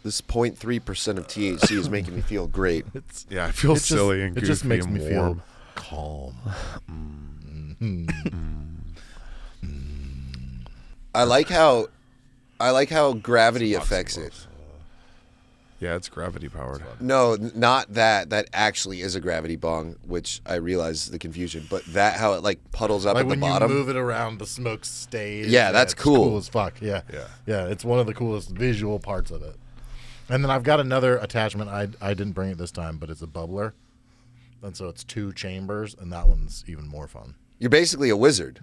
This 0.3% of THC is making me feel great. I feel silly and goofy. It just makes me feel warm. calm. I like how gravity affects it. Yeah, it's gravity powered. No, not that. That actually is a gravity bong, which I realize the confusion. But that how it like puddles up Like at the when bottom. you move it around, the smoke stays. Yeah, that's it's cool. Cool as fuck. Yeah. It's one of the coolest visual parts of it. And then I've got another attachment. I didn't bring it this time, but it's a bubbler, and so it's 2 chambers, and that one's even more fun. You're basically a wizard.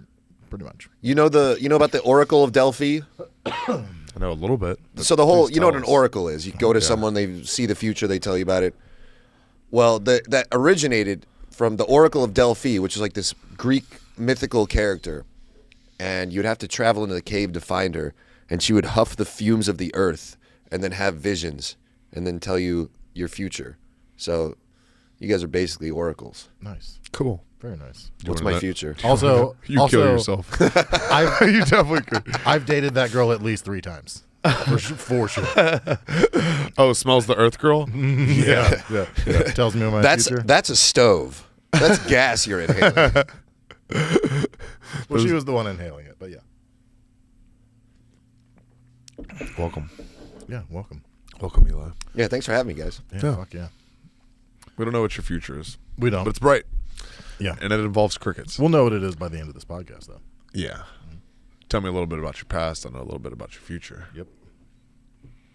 Pretty much. You know about the Oracle of Delphi? I know a little bit. So the whole, you know what an us. oracle is? You go to someone, they see the future, they tell you about it. Well, that originated from the Oracle of Delphi, which is like this Greek mythical character, and you'd have to travel into the cave to find her, and she would huff the fumes of the earth, and then have visions, and then tell you your future. So, you guys are basically oracles. Nice. Cool. Very nice. What's my future? Also, You kill yourself. You definitely could. I've dated that girl at least 3 times. For sure. Oh, smells the earth girl? Yeah. Tells me my future. That's a stove. That's gas you're inhaling. Well, she was the one inhaling it, but yeah. Welcome. Yeah, welcome. Welcome, Eli. Yeah, thanks for having me, guys. Yeah, fuck yeah. We don't know what your future is. We don't. But it's bright. Yeah. And it involves crickets. We'll know what it is by the end of this podcast, though. Yeah. Tell me a little bit about your past. I know a little bit about your future. Yep.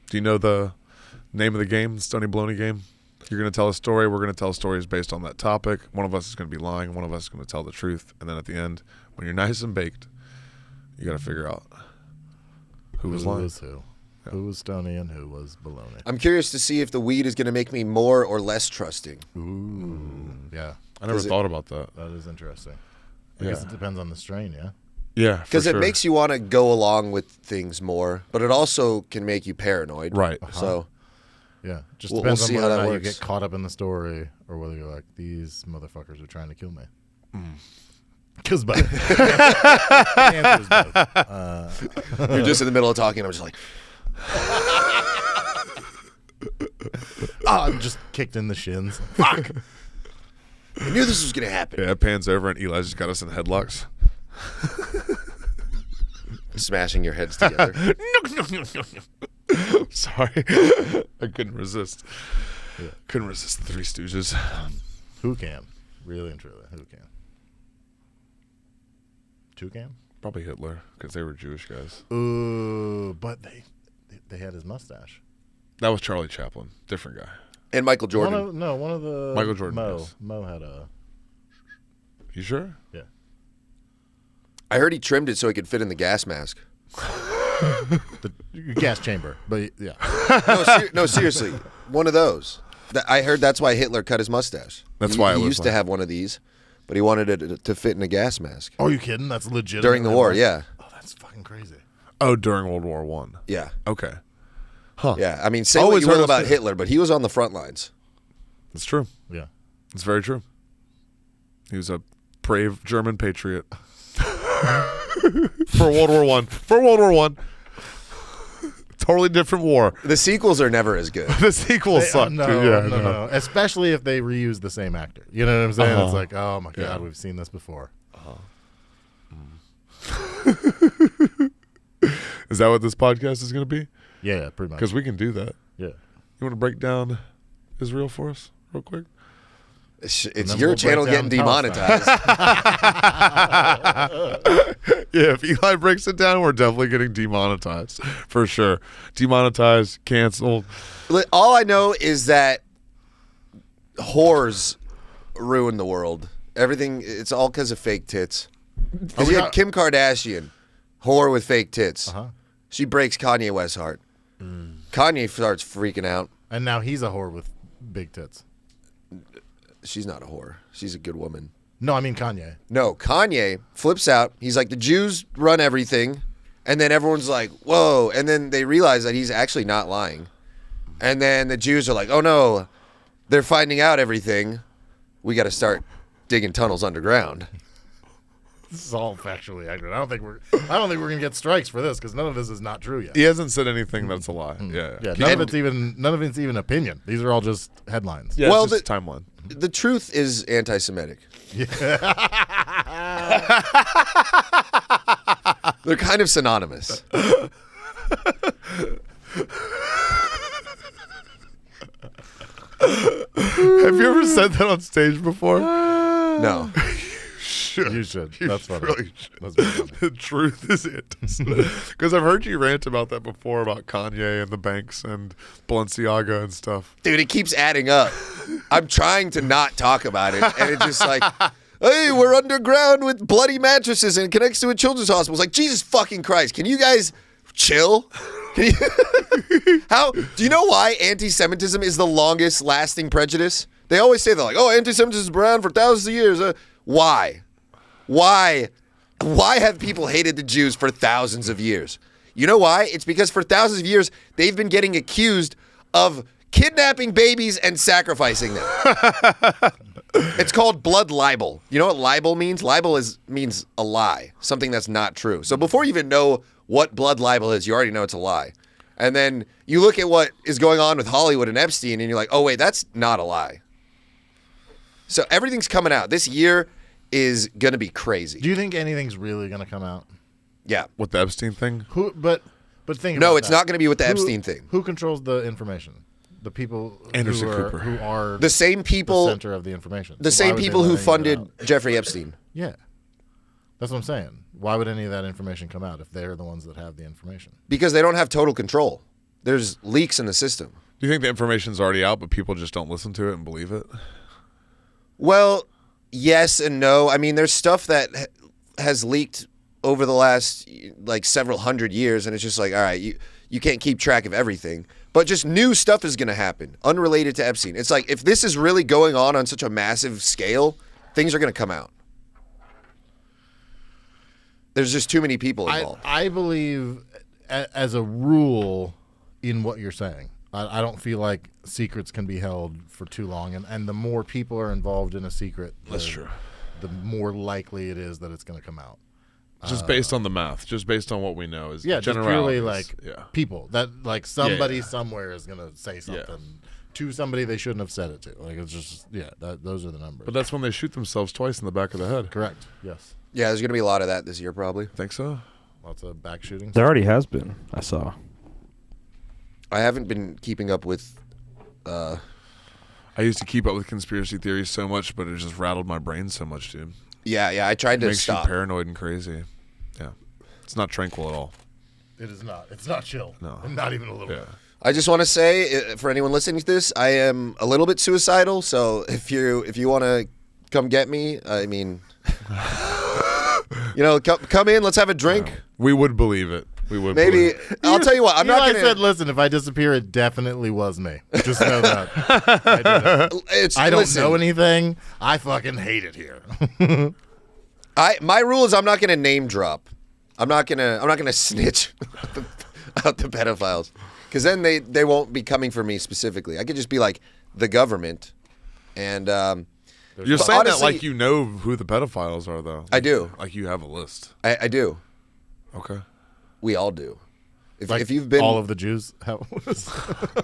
Do you know the name of the game, the Stoney Baloney game? You're going to tell a story. We're going to tell stories based on that topic. One of us is going to be lying. One of us is going to tell the truth. And then at the end, when you're nice and baked, you got to figure out who was lying. Who? Yeah. Who was Stoney and who was Baloney? I'm curious to see if the weed is going to make me more or less trusting. Ooh. Yeah. I never thought about that. That is interesting. I guess it depends on the strain, yeah? Yeah, because it makes you want to go along with things more, but it also can make you paranoid. Right. So, yeah, just we'll depends see on how whether that or not you works. get caught up in the story or whether you're like, these motherfuckers are trying to kill me. Because both. The answer is both. You're just in the middle of talking, and I'm just like, I'm just kicked in the shins. Fuck. I knew this was going to happen. Yeah, it pans over and Eli just got us in headlocks. Smashing your heads together. Sorry. I couldn't resist. Yeah. Couldn't resist the Three Stooges. Who can? Really and truly, who can? Toucan? Probably Hitler, because they were Jewish guys. Ooh, but they had his mustache. That was Charlie Chaplin. Different guy. And Michael Jordan. One of the... Michael Jordan, Mo. yes. Mo had a... You sure? Yeah. I heard he trimmed it so he could fit in the gas mask. The gas chamber, but yeah. No, seriously. One of those. I heard that's why Hitler cut his mustache. That's why he it was used to have one of these, but he wanted it to fit in a gas mask. Oh, you kidding? That's legit. During the war, yeah. Oh, that's fucking crazy. Oh, during World War One. Yeah. Okay. Huh. Yeah, I mean, say Always what you heard will us about say- Hitler, but he was on the front lines. It's true. Yeah. It's very true. He was a brave German patriot. For World War One. For World War One. Totally different war. The sequels are never as good. The sequels suck. No, too. Yeah, no. Especially if they reuse the same actor. You know what I'm saying? It's like, oh my God, we've seen this before. Is that what this podcast is going to be? Yeah, pretty much. Because we can do that. Yeah. You want to break down Israel for us real quick? It's then your we'll channel break getting down demonetized. Yeah, if Eli breaks it down, we're definitely getting demonetized. For sure. Demonetized, canceled. All I know is that whores ruin the world. Everything, it's all because of fake tits. Because you had Kim Kardashian, whore with fake tits. She breaks Kanye West's heart. Kanye starts freaking out. And now he's a whore with big tits. She's not a whore. She's a good woman. No, I mean Kanye. No, Kanye flips out. He's like, the Jews run everything. And then everyone's like, whoa. And then they realize that he's actually not lying. And then the Jews are like, oh no, they're finding out everything. We got to start digging tunnels underground. This is all factually accurate. I don't think we're gonna get strikes for this because none of this is not true yet. He hasn't said anything that's a lie. Yeah. Yeah, none of it's even opinion. These are all just headlines. Yeah, Well, it's just timeline. The truth is anti-Semitic. They're kind of synonymous. Have you ever said that on stage before? No. You should. That's funny. Really should. That's very funny. The truth is it. Because I've heard you rant about that before, about Kanye and the banks and Balenciaga and stuff. Dude, it keeps adding up. I'm trying to not talk about it, and it's just like, hey, we're underground with bloody mattresses and it connects to a children's hospital. It's like, Jesus fucking Christ, can you guys chill? Can you How? Do you know why anti-Semitism is the longest lasting prejudice? They always say, they're like, oh, anti-Semitism has been around for thousands of years. Why? Why have people hated the Jews for thousands of years? You know why? It's because for thousands of years, they've been getting accused of kidnapping babies and sacrificing them. It's called blood libel. You know what libel means? Libel means a lie, something that's not true. So before you even know what blood libel is, you already know it's a lie. And then you look at what is going on with Hollywood and Epstein, and you're like, oh, wait, that's not a lie. So everything's coming out. This year is going to be crazy. Do you think anything's really going to come out? Yeah. With the Epstein thing? But think No, about it's that. not going to be with the Epstein thing. Who controls the information? The people Anderson who Cooper. are The same people, the center of the information. the So why same would they people let who any of it funded out? Jeffrey Epstein. Yeah. That's what I'm saying. Why would any of that information come out if they're the ones that have the information? Because they don't have total control. There's leaks in the system. Do you think the information's already out, but people just don't listen to it and believe it? Well, yes and no. I mean, there's stuff that has leaked over the last like several hundred years, and it's just like, all right, you can't keep track of everything. But just new stuff is going to happen, unrelated to Epstein. It's like, if this is really going on such a massive scale, things are going to come out. There's just too many people involved. I believe, as a rule, in what you're saying. I don't feel like secrets can be held for too long, and the more people are involved in a secret, That's true. the more likely it is that it's going to come out. Just based on the math, just based on what we know is Yeah, just purely like yeah. people that like somebody Yeah. somewhere is going to say something Yeah. to somebody they shouldn't have said it to. Like, it's just those are the numbers. But that's when they shoot themselves twice in the back of the head. Correct. Yes. Yeah, there's going to be a lot of that this year, probably. Think so? Lots of back shootings. There already has been. I saw. I haven't been keeping up with. I used to keep up with conspiracy theories so much, but it just rattled my brain so much, dude. Yeah, I tried It to makes stop. you paranoid and crazy. Yeah. It's not tranquil at all. It is not. It's not chill. No. Not even a little Yeah. bit. I just want to say, for anyone listening to this, I am a little bit suicidal. So if you want to come get me, I mean, come in. Let's have a drink. We would believe it. We would Maybe believe it. I'll tell you what. I'm not Eli gonna. said, "Listen, if I disappear, it definitely was me. Just know that. I don't listen, know anything. I fucking hate it here." My rule is I'm not gonna name drop. I'm not gonna snitch out the pedophiles, because then they won't be coming for me specifically. I could just be like the government, and You're but saying honestly, that like you know who the pedophiles are, though. I do. Like you have a list. I do. Okay. We all do. Like if you've been all of the Jews, no, it's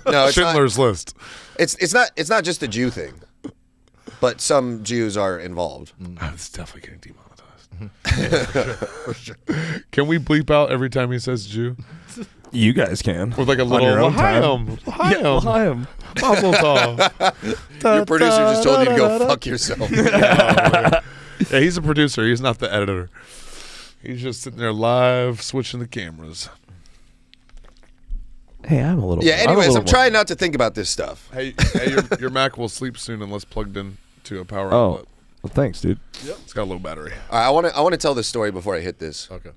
not. Schindler's List. It's not just a Jew thing, but some Jews are involved. It's definitely getting demonetized. For sure. Can we bleep out every time he says Jew? You guys can. With like a On little your own time. L'chaim. Mazel tov. Your producer just told you to go fuck yourself. Yeah, he's a producer. He's not the editor. He's just sitting there live, switching the cameras. Hey, I'm a little. Yeah. Anyways, a I'm little trying not to think about this stuff. Hey, your Mac will sleep soon unless plugged in to a power Oh, outlet. well, thanks, dude. It's got a low battery. All right, I want to tell this story before I hit this. okay.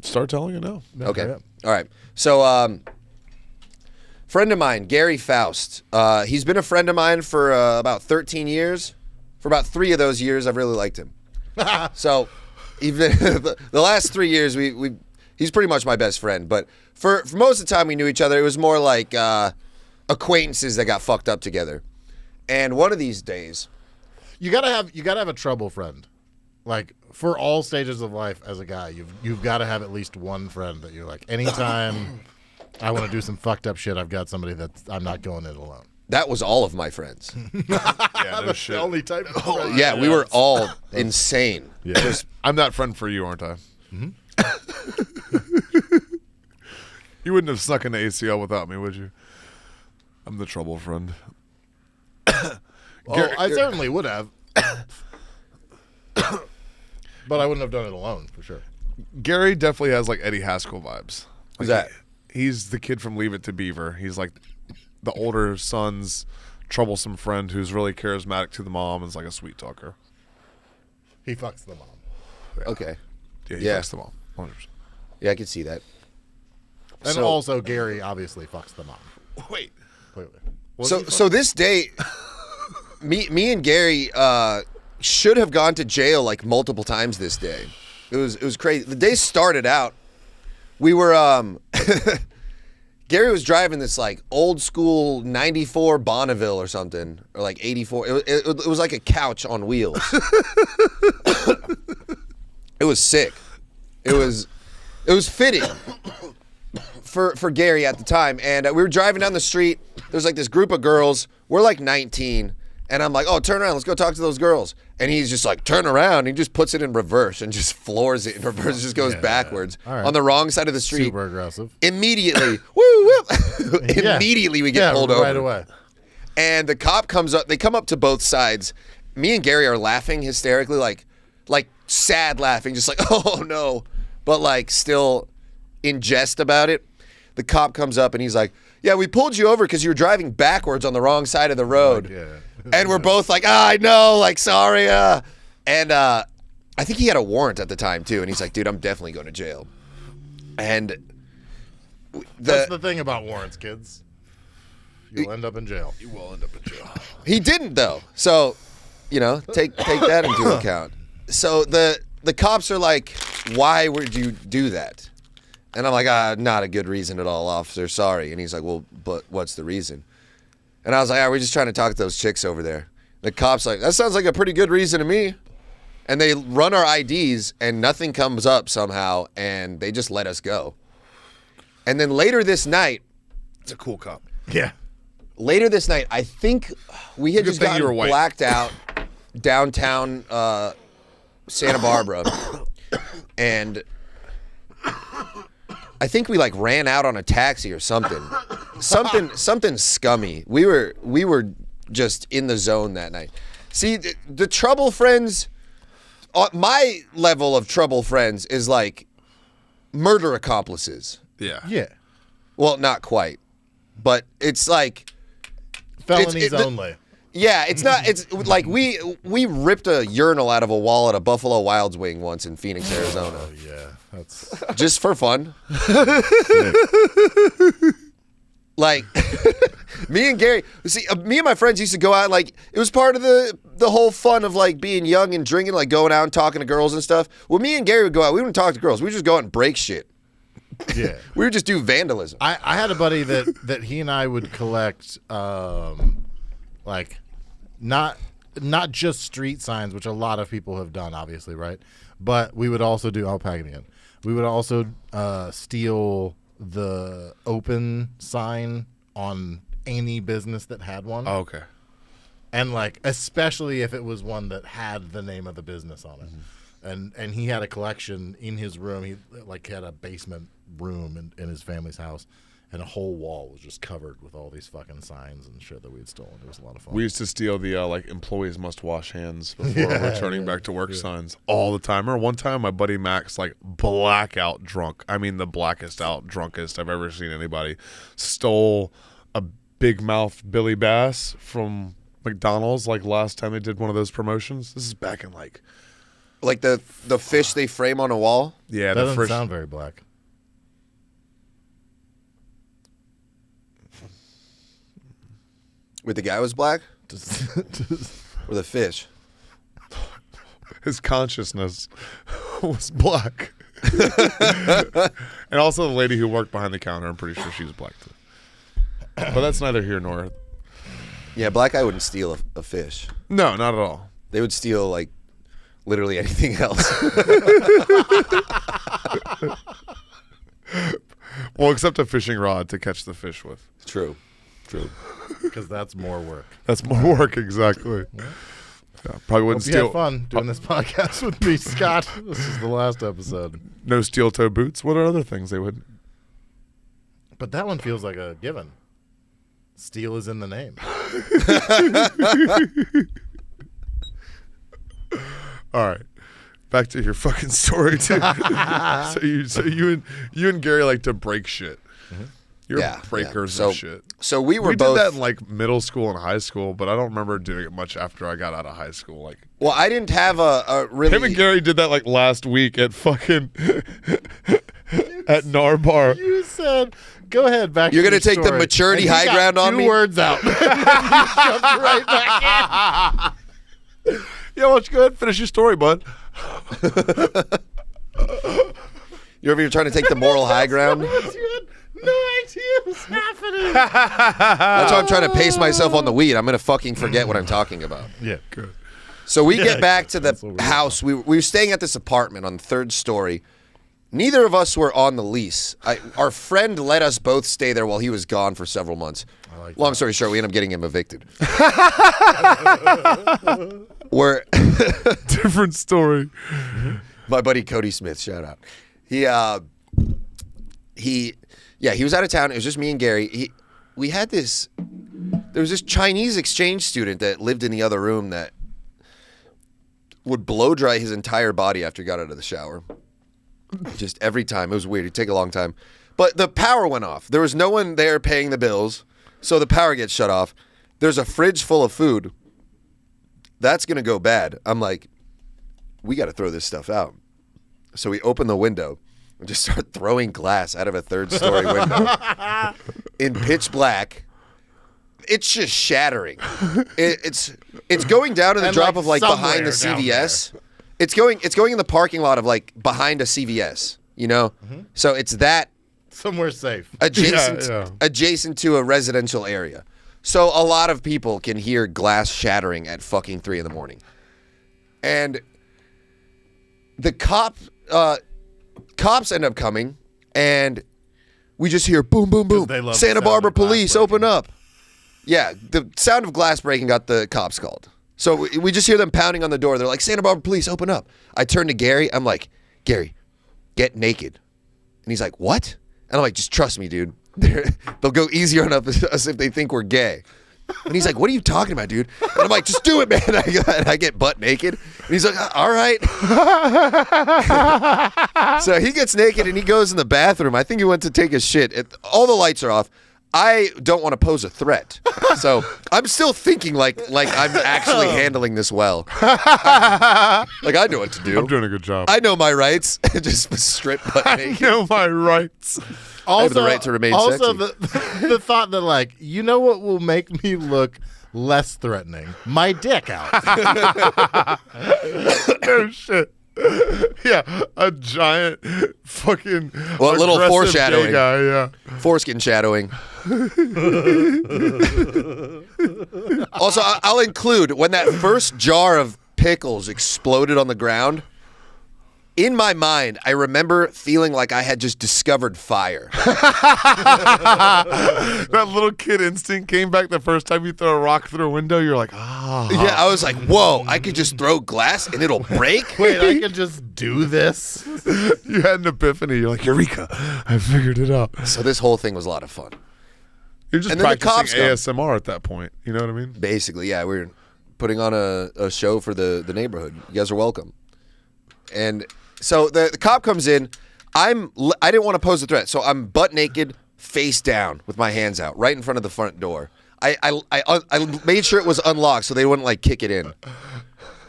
Start telling it now. Okay. Yeah. All right. So, friend of mine, Gary Faust. He's been a friend of mine for about 13 years. For about 3 of those years, I've really liked him. So, even the last 3 years, he's pretty much my best friend. But for most of the time we knew each other, it was more like acquaintances that got fucked up together. And one of these days, You gotta have a trouble friend, like for all stages of life as a guy, you've got to have at least one friend that you're like, anytime I want to do some fucked up shit, I've got somebody that I'm not going it alone. That was all of my friends. Yeah, no That's shit. the only type of friend. Yeah, we were all insane. Yeah. Just I'm that friend for you, aren't I? Mm-hmm. You wouldn't have snuck into ACL without me, would you? I'm the trouble friend. Well, I certainly would have. But I wouldn't have done it alone, for sure. Gary definitely has like Eddie Haskell vibes. Who's Like, that? He's the kid from Leave It to Beaver. He's like the older son's troublesome friend who's really charismatic to the mom and is like a sweet talker. He fucks the mom. okay. Yeah, he Yeah. fucks the mom. 100%. Yeah, I could see that. And So- also, Gary obviously fucks the mom. Wait. Clearly. So this day, me and Gary should have gone to jail like multiple times this day. It was crazy. The day started out. We were Gary was driving this like old school '94 Bonneville or something, or like '84. It was like a couch on wheels. It was sick. It was fitting for Gary at the time. And we were driving down the street. There's like this group of girls. We're like 19. And I'm like, oh, turn around. Let's go talk to those girls. And he's just like, turn around. He just puts it in reverse and just floors it in reverse. Just goes backwards All right. on the wrong side of the street. Super aggressive. Immediately, woo, woo. Yeah. Immediately we get pulled over. right away. And the cop comes up. They come up to both sides. Me and Gary are laughing hysterically, like sad laughing, just like, oh no, but like still in jest about it. The cop comes up and he's like, yeah, we pulled you over because you were driving backwards on the wrong side of the road. Yeah. And we're both like, I know, like, sorry. And I think he had a warrant at the time too. And he's like, dude, I'm definitely going to jail. And That's the thing about warrants, kids. You'll end up in jail. You will end up in jail. He didn't though. So, take that into account. So the cops are like, why would you do that? And I'm like, not a good reason at all, officer. Sorry. And he's like, well, but what's the reason? And I was like, we're just trying to talk to those chicks over there. The cop's like, that sounds like a pretty good reason to me. And they run our IDs and nothing comes up somehow and they just let us go. And then later this night, It's a cool cop. Yeah. I think we had It's a just good thing you gotten were white. blacked out downtown Santa Barbara. And I think we like ran out on a taxi or something. Something scummy. We were just in the zone that night. See, the trouble friends, my level of trouble friends is like murder accomplices. Yeah. Yeah. Well, not quite. But it's like Felonies only. yeah, it's not. It's like we ripped a urinal out of a wall at a Buffalo Wild's Wing once in Phoenix, Arizona, Oh, yeah. That's just for fun. Like me and Gary, see, me and my friends used to go out. Like it was part of the whole fun of like being young and drinking, like going out and talking to girls and stuff. Well, me and Gary would go out. We wouldn't talk to girls. We would just go out and break shit. yeah. We would just do vandalism. I had a buddy that he and I would collect like not just street signs, which a lot of people have done, obviously, right? But we would also do, I'll pack it again. We would also steal the open sign on any business that had one. Oh, okay. And like especially if it was one that had the name of the business on it. And he had a collection in his room. He like had a basement room in his family's house, and a whole wall was just covered with all these fucking signs and shit that we had stolen. It was a lot of fun. We used to steal the like employees must wash hands before returning back to work signs all the time. Or one time, my buddy Max, like blackout drunk. I mean, the blackest out, drunkest I've ever seen anybody, stole a Big Mouth Billy Bass from McDonald's. Like last time they did one of those promotions. This is back in like Like the fish they frame on a wall. yeah, that the doesn't first. sound very black. With the guy was black or the fish. His consciousness was black. And also the lady who worked behind the counter, I'm pretty sure she was black too. But that's neither here nor. Yeah, black guy wouldn't steal a fish. No, not at all. They would steal like literally anything else. Well, except a fishing rod to catch the fish with. True. Because that's more work. That's more work, exactly. Yeah, probably wouldn't Hope you had steal. fun doing this podcast with me, Scott. This is the last episode. No steel toe boots. What are other things they would? But that one feels like a given. Steel is in the name. All right, back to your fucking story, too. so you and Gary like to break shit. You're breakers of shit. So we We both. did that in like middle school and high school, but I don't remember doing it much after I got out of high school. Like Well, I didn't have a really. him and Gary did that like last week at fucking at Narbar. You said, go ahead, back You're to gonna your take the story. maturity And he high got ground on two me? words out. You jumped right back Yeah, why don't you go ahead and finish your story, bud? You're over here trying to take the moral high ground. in. You had no idea what's happening. That's why I'm trying to pace myself on the weed. I'm gonna fucking forget what I'm talking about. Yeah. Good. So we get back to that's the what we house. We were staying at this apartment on the 3rd story. Neither of us were on the lease. Our friend let us both stay there while he was gone for several months. Long story short, we ended up getting him evicted. We're Different story. my buddy Cody Smith, shout out. He was out of town. It was just me and Gary. There was this Chinese exchange student that lived in the other room that would blow dry his entire body after he got out of the shower. Just every time. It was weird. It'd take a long time. But the power went off. There was no one there paying the bills, so the power gets shut off. There's a fridge full of food. That's going to go bad. I'm like, we got to throw this stuff out. So we open the window and just start throwing glass out of a 3rd story window in pitch black. It's just shattering. It's going down in the And, drop like, of like behind the somewhere down CVS. It's going in the parking lot of like behind a CVS, you know? So it's that Somewhere safe. adjacent to a residential area. So a lot of people can hear glass shattering at fucking 3 a.m. And the cops end up coming, and we just hear boom, boom, boom. They love the Santa sound Barbara of glass police, breaking. open up. Yeah, the sound of glass breaking got the cops called. So we just hear them pounding on the door. They're like, Santa Barbara police, open up. I turn to Gary. I'm like, Gary, get naked. And he's like, what? And I'm like, just trust me, dude. They'll go easier on us if they think we're gay. And he's like, what are you talking about, dude? And I'm like, just do it, man. And I get butt naked. And he's like, all right. So he gets naked and he goes in the bathroom. I think he went to take a shit. All the lights are off. I don't want to pose a threat. So I'm still thinking like I'm actually handling this well. Like I know what to do. I'm doing a good job. I know my rights. Just strip butt I naked. know my rights. Also, have the right to remain also sexy. the thought that, like, you know what will make me look less threatening? My dick out. No shit. Yeah, a giant fucking Well, a little aggressive foreshadowing. gay guy, yeah. Foreskin shadowing. Also, I'll include when that first jar of pickles exploded on the ground. In my mind, I remember feeling like I had just discovered fire. That little kid instinct came back the first time you throw a rock through a window. You're like, ah. Yeah, I was like, whoa, I could just throw glass and it'll break? Wait, I can just do this? You had an epiphany. You're like, Eureka, I figured it out. So this whole thing was a lot of fun. You're just And then the practicing cops come. ASMR at that point. You know what I mean? Basically, yeah, we were putting on a show for the neighborhood. You guys are welcome. And so the cop comes in. I didn't want to pose a threat, so I'm butt naked, face down, with my hands out, right in front of the front door. I made sure it was unlocked so they wouldn't like kick it in.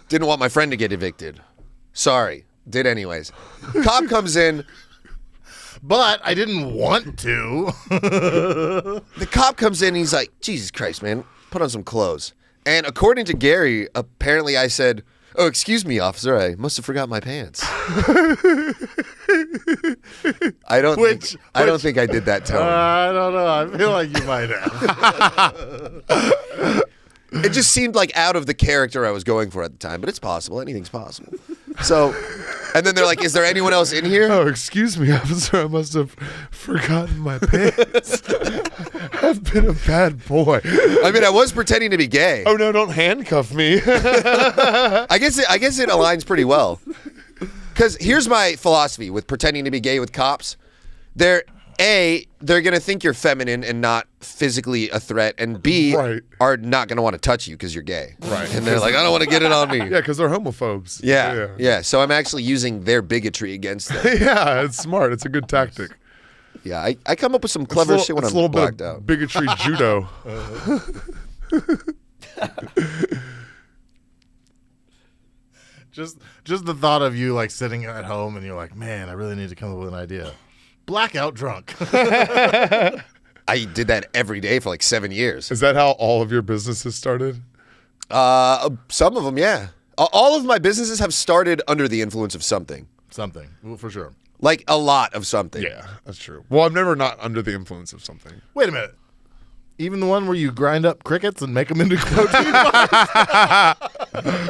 Didn't want my friend to get evicted. Sorry, did anyways. Cop comes in. But I didn't want to. The cop comes in. And he's like, Jesus Christ, man, put on some clothes. And according to Gary, apparently I said, oh, excuse me, officer, I must have forgot my pants. I don't think I did that tone. I don't know. I feel like you might have. It just seemed like out of the character I was going for at the time, but it's possible. Anything's possible. So, and then they're like, "Is there anyone else in here?" Oh, excuse me, officer. I must have forgotten my pants. I've been a bad boy. I mean, I was pretending to be gay. Oh no! Don't handcuff me. I guess it aligns pretty well. Because here's my philosophy with pretending to be gay with cops. They're gonna think you're feminine and not physically a threat, and B, Right. are not gonna want to touch you because you're gay. Right. And they're like, I don't want to get it on me. Yeah, because they're homophobes. Yeah. So I'm actually using their bigotry against them. Yeah, it's smart. It's a good tactic. Yeah, I come up with some clever shit when it's I'm a little blacked bit of out. bigotry judo. Just the thought of you like sitting at home and you're like, man, I really need to come up with an idea. Blackout drunk. I did that every day for like 7 years. Is that how all of your businesses started? Some of them, yeah. All of my businesses have started under the influence of something. Something. Well, for sure. Like a lot of something. Yeah, that's true. Well, I'm never not under the influence of something. Wait a minute. Even the one where you grind up crickets and make them into protein bars?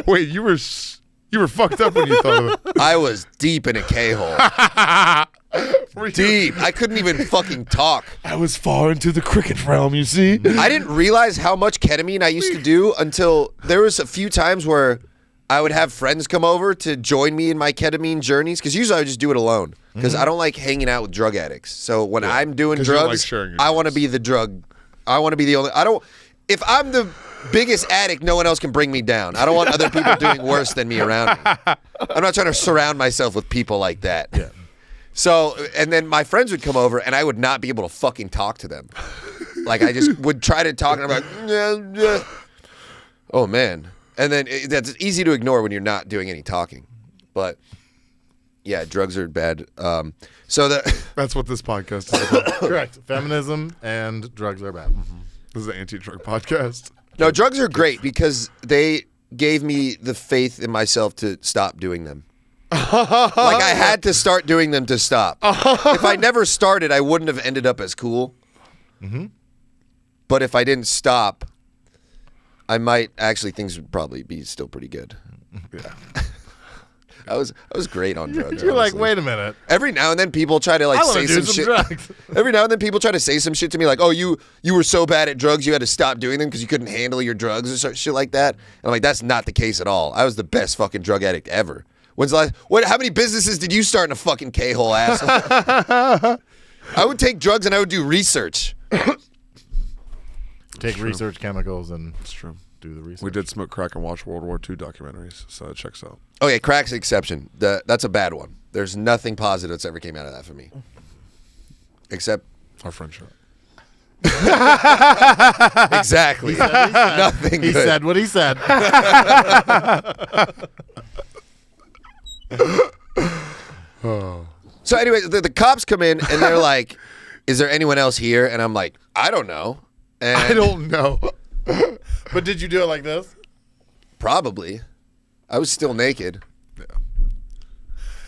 Wait, you were fucked up when you thought of it. I was deep in a K-hole. Deep. I couldn't even fucking talk. I was far into the cricket realm, you see? I didn't realize how much ketamine I used to do until there was a few times where I would have friends come over to join me in my ketamine journeys, because usually I would just do it alone because I don't like hanging out with drug addicts. So when I'm doing 'Cause you don't like drugs, sharing your I want to drugs. be the drug. I want to be the only. I don't. If I'm the biggest addict, no one else can bring me down. I don't want other people doing worse than me around me. I'm not trying to surround myself with people like that. Yeah. So, and then my friends would come over, and I would not be able to fucking talk to them. Like, I just would try to talk, and I'm like, yeah. Oh, man. And then that's easy to ignore when you're not doing any talking. But, yeah, drugs are bad. That's what this podcast is about. Correct. Feminism and drugs are bad. This is an anti-drug podcast. No, drugs are great because they gave me the faith in myself to stop doing them. Like, I had to start doing them to stop. If I never started, I wouldn't have ended up as cool. But if I didn't stop, I might actually, things would probably be still pretty good. Yeah. I was great on drugs. You're like, honestly. wait a minute. Every now and then people try to like I want say to do some some shit. drugs. Every now and then people try to say some shit to me like, "Oh, you were so bad at drugs, you had to stop doing them because you couldn't handle your drugs," or shit like that. And I'm like, that's not the case at all. I was the best fucking drug addict ever. When's the last? How many businesses did you start in a fucking K-hole, asshole? I would take drugs and I would do research. Take research chemicals and It's true. do the research. We did smoke crack and watch World War II documentaries, so it checks out. Oh yeah, crack's an exception. That's a bad one. There's nothing positive that's ever came out of that for me, except Our friendship. exactly nothing. He good. said what he said. So anyway, the cops come in and they're like, "Is there anyone else here?" And I'm like, "I don't know." And I don't know. But did you do it like this? Probably. I was still naked. Yeah.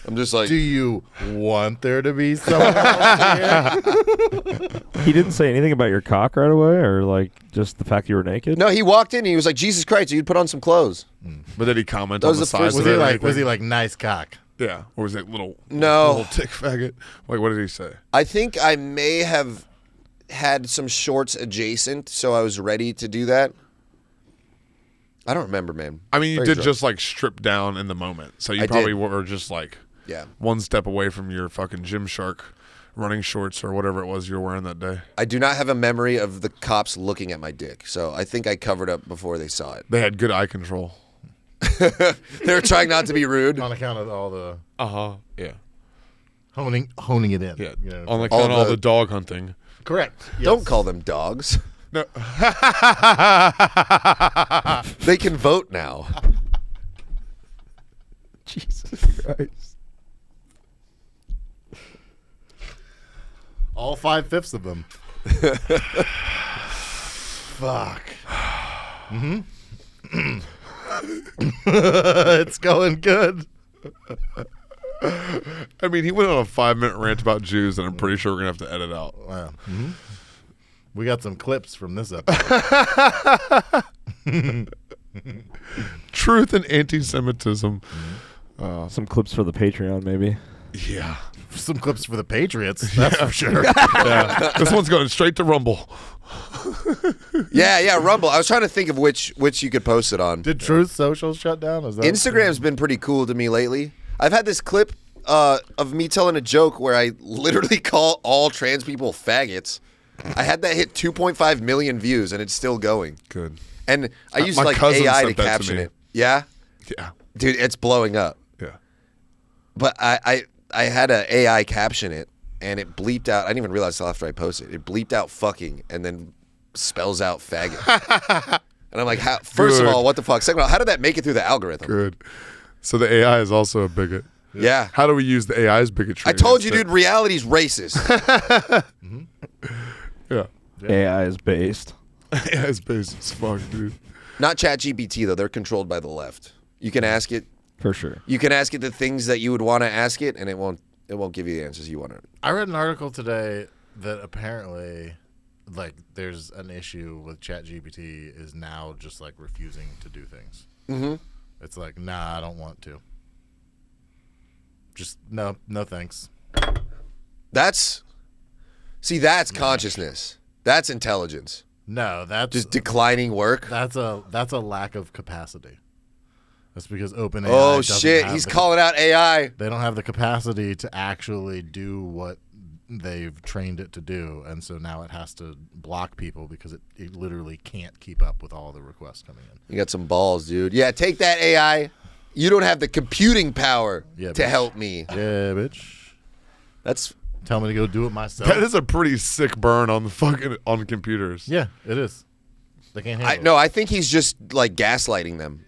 I'm just like, Do you want there to be someone else here? He didn't say anything about your cock right away, or like just the fact you were naked. no. He walked in and he was like, "Jesus Christ, you'd put on some clothes." But did he comment That on was the the size first- of Was it? he or like? anything? Was he like nice cock? Yeah. Or was it little No. dick faggot? Like, what did he say? I think I may have had some shorts adjacent, so I was ready to do that. I don't remember, man. I mean, you Very did drunk. just like strip down in the moment. So you I probably did. were just like Yeah. one step away from your fucking Gymshark running shorts or whatever it was you were wearing that day. I do not have a memory of the cops looking at my dick, so I think I covered up before they saw it. They had good eye control. They were trying not to be rude. On account of all the Yeah. honing it in. Yeah. You know, On like- account of all the- the dog hunting. correct. Yes. Don't call them dogs. No. They can vote now. Jesus Christ. all 5/5 of them. Fuck. It's going good. I mean, he went on a 5-minute rant about Jews, and I'm pretty sure we're gonna have to edit out. Wow. We got some clips from this episode. Truth and anti-Semitism. Some clips for the Patreon, maybe. Yeah. Some clips for the Patriots. That's for sure. Yeah. This one's going straight to Rumble. Yeah, Rumble. I was trying to think of which you could post it on. Did Truth Social shut down? Is that Instagram's been pretty cool to me lately. I've had this clip of me telling a joke where I literally call all trans people faggots. I had that hit 2.5 million views, and it's still going. Good. And I used My like cousin AI to sent that to caption me. it. Yeah, Yeah. dude, it's blowing up. Yeah. But I had an AI caption it, and it bleeped out. I didn't even realize until after I posted it. It bleeped out fucking, and then spells out faggot. And I'm like, first of Good. all, what the fuck? Second of all, how did that make it through the algorithm? Good. So the AI is also a bigot. Yeah. How do we use the AI's bigotry? I told you, against dude, reality's racist. it? Yeah. AI is based. AI is based as fuck, dude. Not ChatGPT, though. They're controlled by the left. You can ask it. For sure. You can ask it the things that you would want to ask it, and it won't give you the answers you want to. I read an article today that apparently, like, there's an issue with ChatGPT is now just like refusing to do things. Mm-hmm. It's like, nah, I don't want to. Just no thanks. That's consciousness. That's intelligence. No, that's Just declining work. that's a lack of capacity. That's because OpenAI. Oh doesn't shit, have he's the- calling out AI. They don't have the capacity to actually do what they've trained it to do, and so now it has to block people because it literally can't keep up with all the requests coming in. You got some balls, dude. Yeah, take that AI. You don't have the computing power Yeah, to bitch. help me. Yeah, bitch. That's Tell me to go do it myself. That is a pretty sick burn on on computers. Yeah, it is. They can't handle it. no. I think he's just like gaslighting them.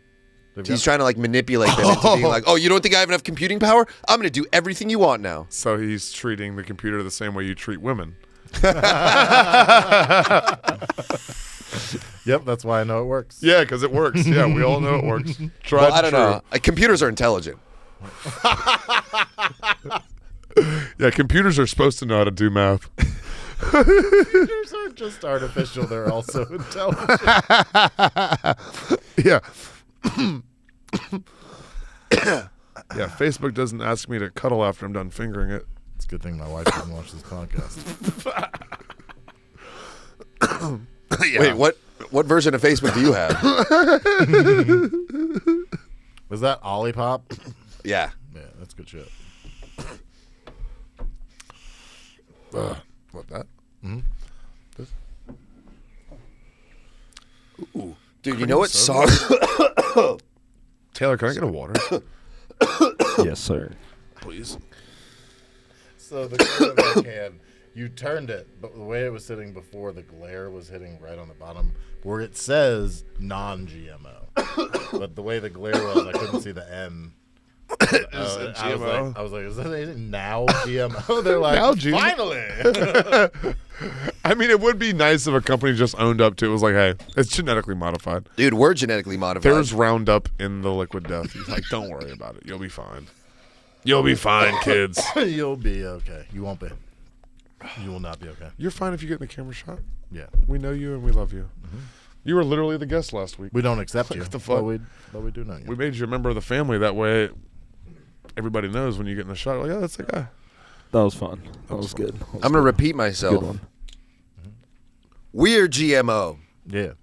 They've He's got- trying to like manipulate them into being like, oh, you don't think I have enough computing power? I'm gonna do everything you want now. So he's treating the computer the same way you treat women. Yep, that's why I know it works. Yeah, because it works. Yeah, we all know it works. Tried Well, I and don't know. Computers are intelligent. true. Yeah, computers are supposed to know how to do math. Computers aren't just artificial; they're also intelligent. Yeah. Yeah, Facebook doesn't ask me to cuddle after I'm done fingering it. It's a good thing my wife doesn't watch this podcast. Wait, what version of Facebook do you have? Was that Olipop? Yeah. Yeah, that's good shit. What, that? Dude, you know what song? Taylor, can I get a water? Yes, sir. Please. So the Corvette can, you turned it, but the way it was sitting before, the glare was hitting right on the bottom where it says non-GMO. But the way the glare was, I couldn't see the N. I was like, is that anything now GMO? They're like, Now GMO. finally. I mean, it would be nice if a company just owned up to it. Was like, hey, it's genetically modified. Dude, we're genetically modified. There's Roundup in the liquid death. He's like, don't worry about it. You'll be fine. You'll be fine, kids. You'll be okay. You won't be. You will not be okay. You're fine if you get in the camera shot. Yeah. We know you and we love you. You were literally the guest last week. We don't accept you. What the fuck? But we do know you. We made you a member of the family. That way, everybody knows when you get in the shot. Like, yeah, that's the guy. That was fun. That was good. I'm going to repeat myself. Good one. We're GMO. Yeah.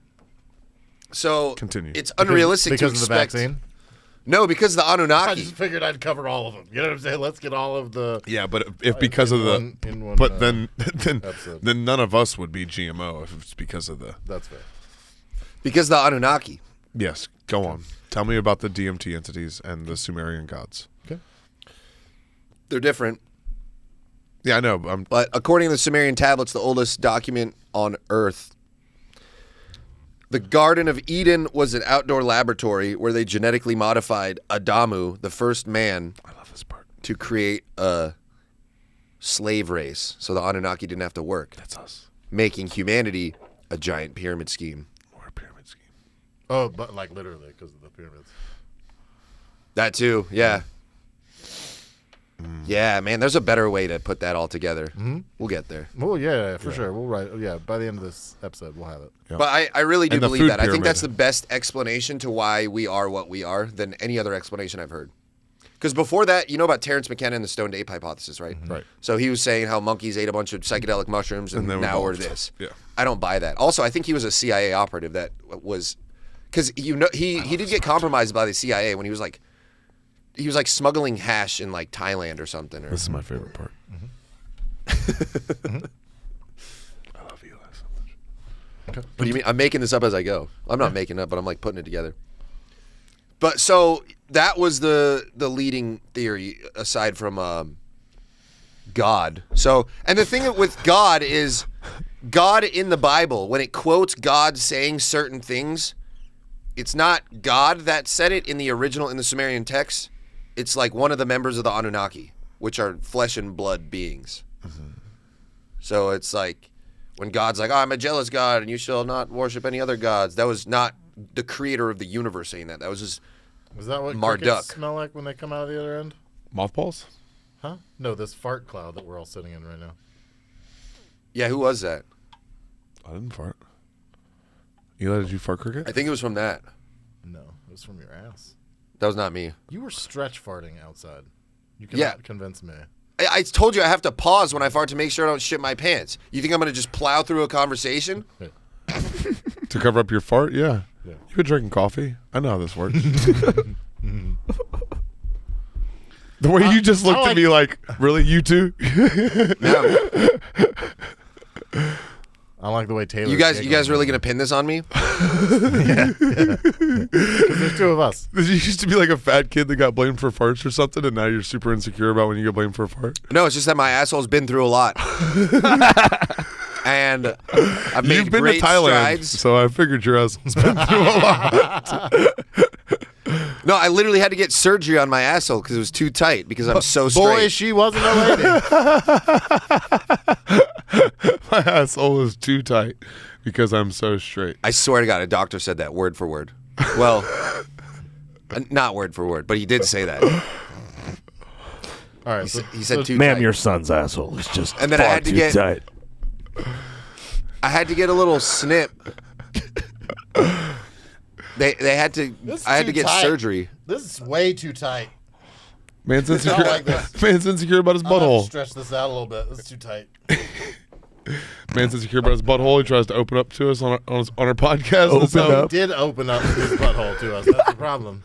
So Continue. it's unrealistic because to of the expect. vaccine. No, because of the I Anunnaki. just figured I'd cover all of them. You know what I'm saying? Let's get all of the. Yeah, but if because of the, in one, but then episode. then none of us would be GMO if it's because of the. That's fair. Because of the Anunnaki. Yes, go on. Tell me about the DMT entities and the Sumerian gods. Okay. They're different. Yeah, I know. But according to the Sumerian tablets, the oldest document on Earth, the Garden of Eden was an outdoor laboratory where they genetically modified Adamu, the first man, I love this part. to create a slave race. So the Anunnaki didn't have to work, That's us. making humanity a giant pyramid scheme. We're a pyramid scheme. Oh, but like literally because of the pyramids. That too, yeah. Yeah, man, there's a better way to put that all together. We'll get there. Well, yeah, for sure. We'll write. Yeah, by the end of this episode, we'll have it. Yeah. But I really do And the believe food that. I think pyramid. that's the best explanation to why we are what we are than any other explanation I've heard. Because before that, you know about Terrence McKenna and the stoned ape hypothesis, right? Right. So he was saying how monkeys ate a bunch of psychedelic mushrooms and then now we're evolved. this. Yeah. I don't buy that. Also, I think he was a CIA operative that was, because he did get compromised by the CIA when he was like smuggling hash in like Thailand or something. Or, This is my favorite part. I love Eli so much. What do you mean? I'm making this up as I go. I'm not making up, but I'm like putting it together. But so that was the leading theory aside from God. So, and the thing with God is God in the Bible, when it quotes God saying certain things, it's not God that said it in the original, in the Sumerian text. It's like one of the members of the Anunnaki, which are flesh and blood beings. So it's like when God's like, oh, I'm a jealous God and you shall not worship any other gods. That was not the creator of the universe saying that. That was just Is that what Marduk. crickets smell like when they come out of the other end? Mothballs? Huh? No, this fart cloud that we're all sitting in right now. Yeah, who was that? I didn't fart. Eli, did you fart cricket? I think it was from that. No, it was from your ass. That was not me. You were stretch farting outside. You Yeah. cannot convince me. I told you I have to pause when I fart to make sure I don't shit my pants. You think I'm going to just plow through a conversation? To cover up your fart? Yeah. Yeah. You've been drinking coffee. I know how this works. The way you just looked at me like, really, you too? No. I like the way Taylor. You guys really going to pin this on me? Because there's two of us. You used to be like a fat kid that got blamed for farts or something, and now you're super insecure about when you get blamed for a fart? No, it's just that my asshole's been through a lot. And I've made You've been great to Thailand, strides. so I figured your asshole's been through a lot. No, I literally had to get surgery on my asshole because it was too tight because I'm so straight. Boy, she wasn't a lady. My asshole is too tight because I'm so straight. I swear to God, a doctor said that word for word. Well, not word for word, but he did say that. All right. He said too Ma'am, tight. your son's asshole is just And then I far had to too get- tight. I had to get a little snip. They had to. I had to get surgery. This is way too tight. Man's not insecure. like this. Man's insecure about his I'm gonna have to butthole. stretch this out a little bit. This is too tight. Man's insecure about his butthole. He tries to open up to us on our podcast. Open So- up. He did open up his butthole to us. That's the problem.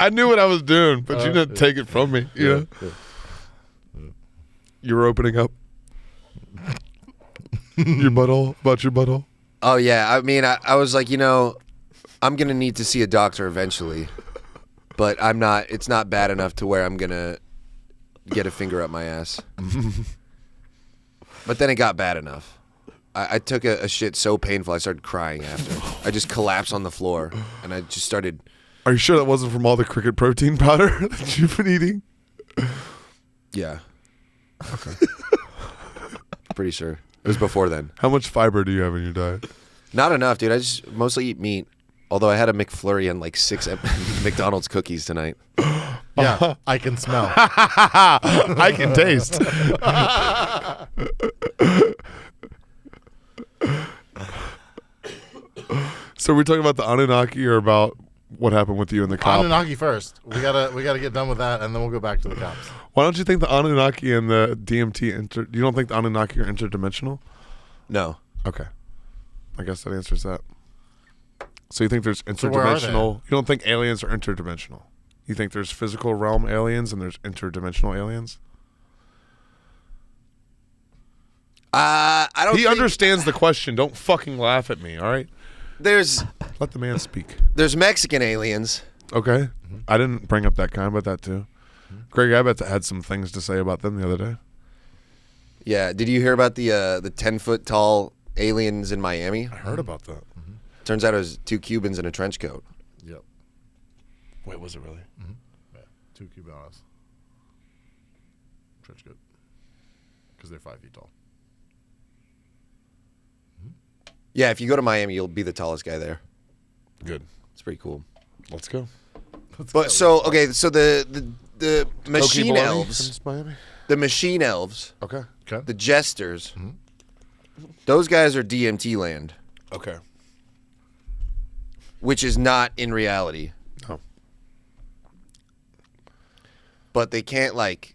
I knew what I was doing, but you didn't take it from me. You know? You were opening up your butthole about your butthole. Oh yeah, I mean, I was like, I'm gonna need to see a doctor eventually, but I'm not. It's not bad enough to where I'm gonna get a finger up my ass. But then it got bad enough. I took a shit so painful I started crying after. I just collapsed on the floor and I just started. Are you sure that wasn't from all the cricket protein powder that you've been eating? Yeah. Okay. Pretty sure it was before then. How much fiber do you have in your diet? Not enough, dude. I just mostly eat meat. Although I had a McFlurry and like 6 McDonald's cookies tonight. Yeah, I can smell. I can taste. So we're talking about the Anunnaki or about what happened with you and the cop? Anunnaki first. We gotta get done with that, and then we'll go back to the cops. Why don't you think the Anunnaki and the DMT you don't think the Anunnaki are interdimensional? No. Okay. I guess that answers that. So you think there's So where are they? interdimensional? You don't think aliens are interdimensional? You think there's physical realm aliens and there's interdimensional aliens? I don't. He think understands the question. Don't fucking laugh at me, all right? There's Let the man speak. Mexican aliens. Okay. I didn't bring up that kind, but that too. Greg Abbott had some things to say about them the other day. Yeah. Did you hear about the 10-foot tall aliens in Miami? I heard about that. Turns out it was 2 Cubans in a trench coat. Yep. Wait, was it really? Yeah. 2 Cubanos. Trench coat. Because they're 5 feet tall. Yeah. If you go to Miami, you'll be the tallest guy there. Good. It's pretty cool. Let's go. But so okay, so the machine Baloney elves, from Miami. the machine elves, Okay. Okay. the jesters, those guys are DMT land, Okay. which is not in reality. Oh. But they can't like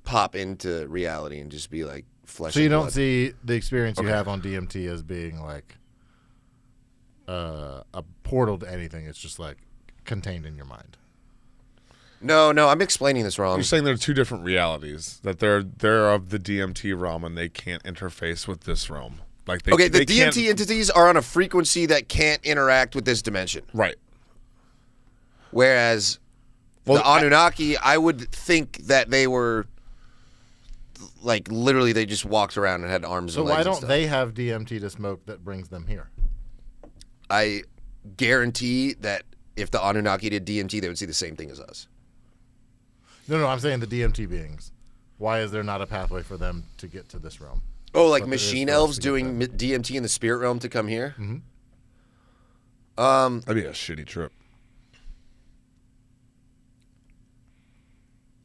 pop into reality and just be like flesh. So you and don't blood. see the experience you Okay. have on DMT as being like a portal to anything. It's just like contained in your mind. No, I'm explaining this wrong. You're saying there are two different realities, that they're of the DMT realm and they can't interface with this realm. Like they Okay, the they can't- DMT entities are on a frequency that can't interact with this dimension. Right. Whereas Well, the Anunnaki, I would think that they were like literally they just walked around and had arms So and legs. why and don't stuff. they have DMT to smoke that brings them here? I guarantee that if the Anunnaki did DMT, they would see the same thing as us. No, I'm saying the DMT beings. Why is there not a pathway for them to get to this realm? Oh, like But there is machine for us elves to get doing there. DMT in the spirit realm to come here? That'd be a shitty trip.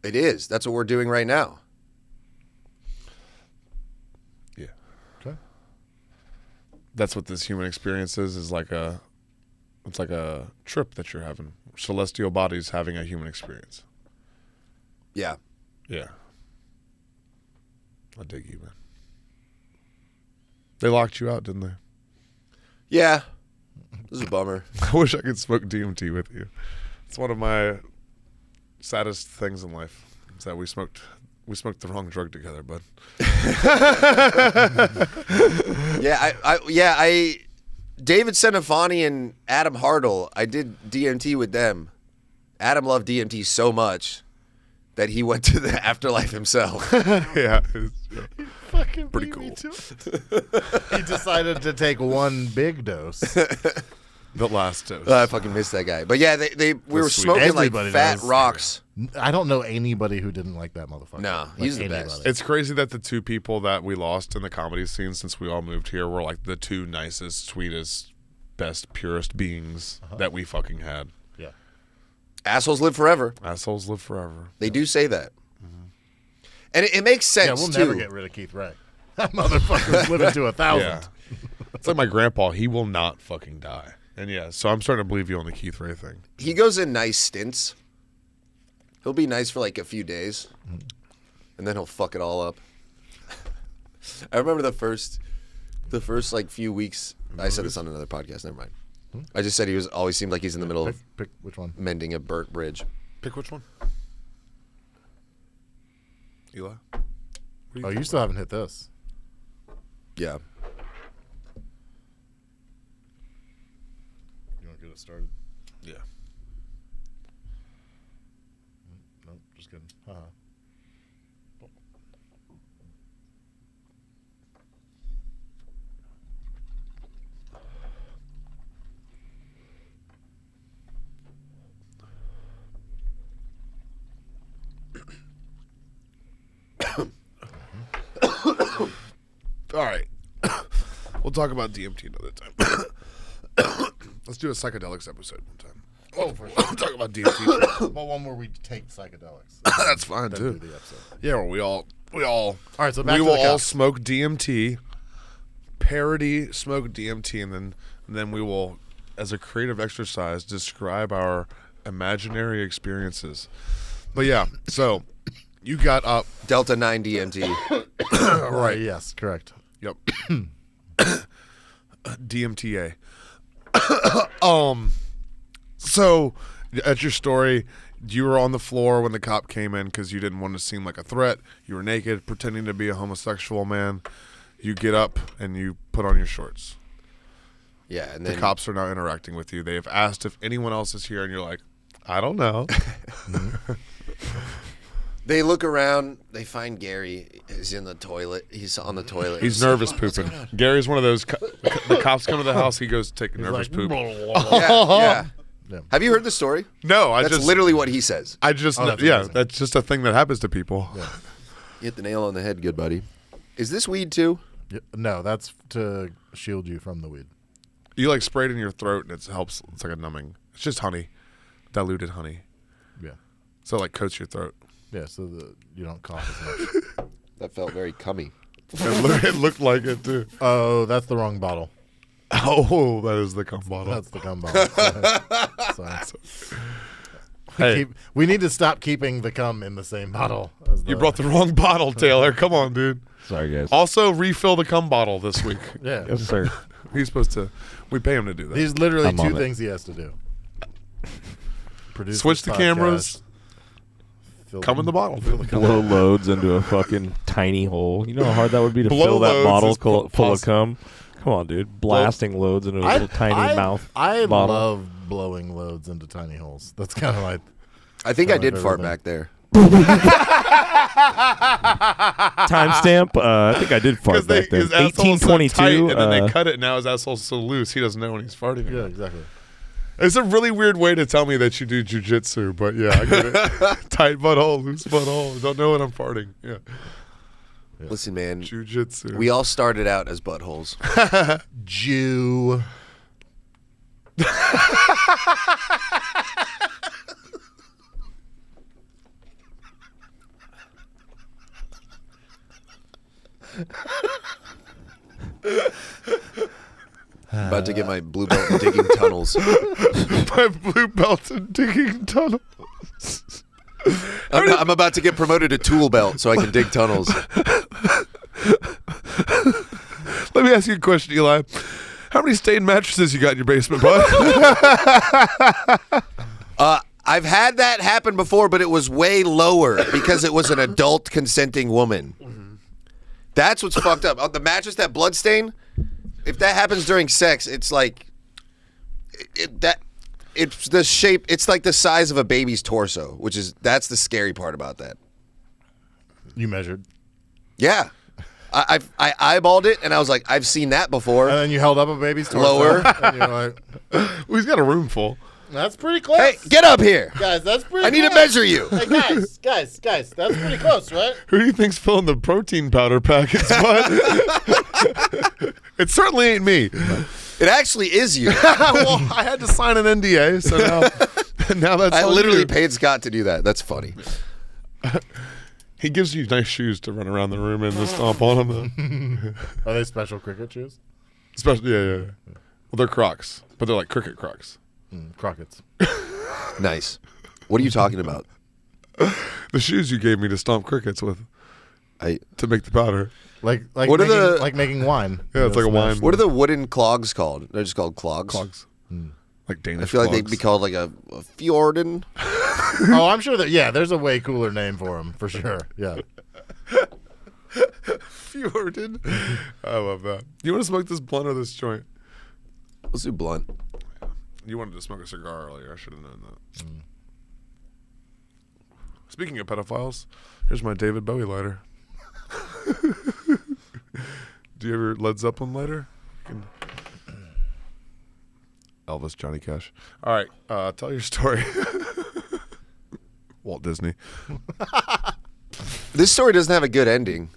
It is. That's what we're doing right now. Yeah. Okay. That's what this human experience is like it's like a trip that you're having. Celestial bodies having a human experience. Yeah. Yeah. I dig you, man. They locked you out, didn't they? Yeah. This is a bummer. I wish I could smoke DMT with you. It's one of my saddest things in life. Is that we smoked the wrong drug together, bud. I David Senafani and Adam Hartle, I did DMT with them. Adam loved DMT so much that he went to the afterlife himself. Yeah. Fucking Pretty beat me cool. to it. He decided to take one big dose. The last dose. I fucking missed that guy. But yeah, we were sweet. smoking Everybody like fat knows. rocks. I don't know anybody who didn't like that motherfucker. No, Like he's the anybody. best. It's crazy that the two people that we lost in the comedy scene since we all moved here were like the two nicest, sweetest, best, purest beings that we fucking had. Yeah. Assholes live forever. Assholes live forever. They do say that. And it makes sense, Yeah, we'll too. never get rid of Keith Ray. That motherfucker's living to 1,000. Yeah. It's like my grandpa. He will not fucking die. And yeah, so I'm starting to believe you on the Keith Ray thing. He goes in nice stints. He'll be nice for like a few days, and then he'll fuck it all up. I remember the first like few weeks. I said this on another podcast. Never mind. I just said he always seemed like he's in the middle of Pick which one? mending a burnt bridge. Pick which one? Eli? Oh, you still haven't hit this. Yeah. You want to get it started? Yeah. Nope, just kidding. Uh-huh. All right. We'll talk about DMT another time. Let's do a psychedelics episode one time. Oh, for sure. We'll talk about DMT. Well, one where we take psychedelics. That's fine Then too. do the episode. Yeah, well, we all. All right, so back we to will the all couch. smoke DMT, parody smoke DMT, and then we will, as a creative exercise, describe our imaginary experiences. But yeah, so you got up. Delta 9 DMT. Right. Yes, correct. Yep. DMTA. So at your story, you were on the floor when the cop came in because you didn't want to seem like a threat. You were naked, pretending to be a homosexual man. You get up and you put on your shorts. Yeah, and The then cops are now interacting with you. They have asked if anyone else is here, and you're like, I don't know. they look around. They find Gary is in the toilet. He's on the toilet. He's nervous pooping. Gary's one of those. The cops come to the house. He goes to take a nervous He's like, poop. Yeah. Yeah. Have you heard the story? No, That's literally what he says. I just, Oh, that's yeah, amazing. that's just a thing that happens to people. Yeah. You hit the nail on the head, good buddy. Is this weed too? Yeah, no, that's to shield you from the weed. You like spray it in your throat and it helps. It's like a numbing. It's just honey. diluted honey. Yeah. So like coats your throat. Yeah, so you don't cough as much. That felt very cummy. It looked like it too. Oh, that's the wrong bottle. Oh, that is the cum bottle. That's the cum bottle. Sorry. Hey, We need to stop keeping the cum in the same bottle. As you brought the wrong bottle, Taylor. Come on, dude. Sorry, guys. Also, refill the cum bottle this week. Yeah. Yes, sir. He's supposed to. We pay him to do that. There's literally I'm on two it. things he has to do. Produce Switch this the cameras. podcast, fill Cum in the bottle. Blow loads into a fucking tiny hole. You know how hard that would be to Blow fill that loads bottle is full of possible. cum? Come on, dude. Blasting loads into a little tiny mouth I bottle. love blowing loads into tiny holes. That's kind of like I think I Kind of did fart everything. back there. Timestamp. I think I did fart back then. His asshole's so 1822. tight, and then they cut it. Now his asshole's so loose, he doesn't know when he's farting. yeah, exactly. It's a really weird way to tell me that you do jujitsu, but yeah, I get it. Tight butthole, loose butthole. Don't know when I'm farting. Yeah, Listen, man, jujitsu. we all started out as buttholes. Jew. About to get my blue belt in digging tunnels. My blue belt and digging tunnels. I'm about to get promoted to tool belt so I can dig tunnels. Let me ask you a question, Eli. How many stained mattresses you got in your basement, bud? I've had that happen before, but it was way lower because it was an adult consenting woman. That's what's fucked up. The mattress, that blood stain, if that happens during sex, it's like it's the shape. It's like the size of a baby's torso, that's the scary part about that. You measured. Yeah, I eyeballed it and I was like, I've seen that before. And then you held up a baby's torso. Lower. And you're like, Well, he's got a room full. that's pretty close. Hey, get up here! Guys, that's pretty I need to close. measure you. Hey, guys, that's pretty close, right? Who do you think's filling the protein powder packets, bud? It certainly ain't me. It actually is you. Well, I had to sign an NDA, so now that's I on literally you. paid Scott to do that. That's funny. He gives you nice shoes to run around the room and to stomp on them. Are they special cricket shoes? Especially, yeah. Well, they're Crocs, but they're like cricket Crocs. Crockets. Nice. What are you talking about? The shoes you gave me to stomp crickets with to make the powder. Like What are making, the- like making wine. Yeah, it's like a wine. What are the wooden clogs called? They're just called clogs. Clogs? Like Danish I feel like clogs. they'd be called like a fjorden. Oh, I'm sure that there's a way cooler name for them for sure. Yeah. Fjorden. I love that. You want to smoke this blunt or this joint? Let's do blunt. You wanted to smoke a cigar earlier. I should have known that. Speaking of pedophiles, here's my David Bowie lighter. Do you ever Led Zeppelin lighter? Elvis, Johnny Cash. All right, tell your story. Walt Disney. This story doesn't have a good ending.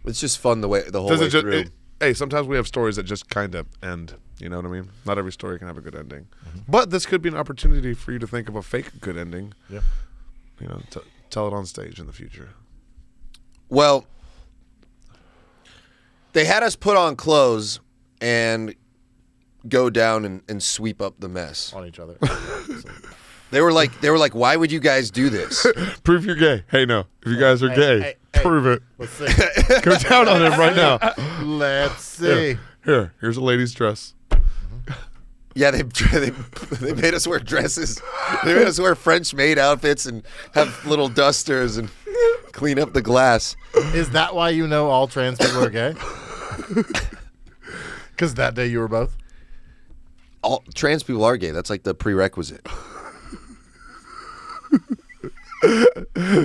It's just fun the whole Does way it just, through. hey, sometimes we have stories that just kind of end. You know what I mean? Not every story can have a good ending. But this could be an opportunity for you to think of a fake good ending. Yeah. You know, tell it on stage in the future. Well, they had us put on clothes and go down and sweep up the mess. On each other. They were like, why would you guys do this? Prove you're gay. Hey, no. If you guys are gay, hey, prove it. Let's see. Go down on him right now. Let's see. Here's a lady's dress. Yeah, they made us wear dresses. They made us wear French maid outfits and have little dusters and clean up the glass. Is that why you know all trans people are gay? Because that day you were both? All trans people are gay. That's like the prerequisite.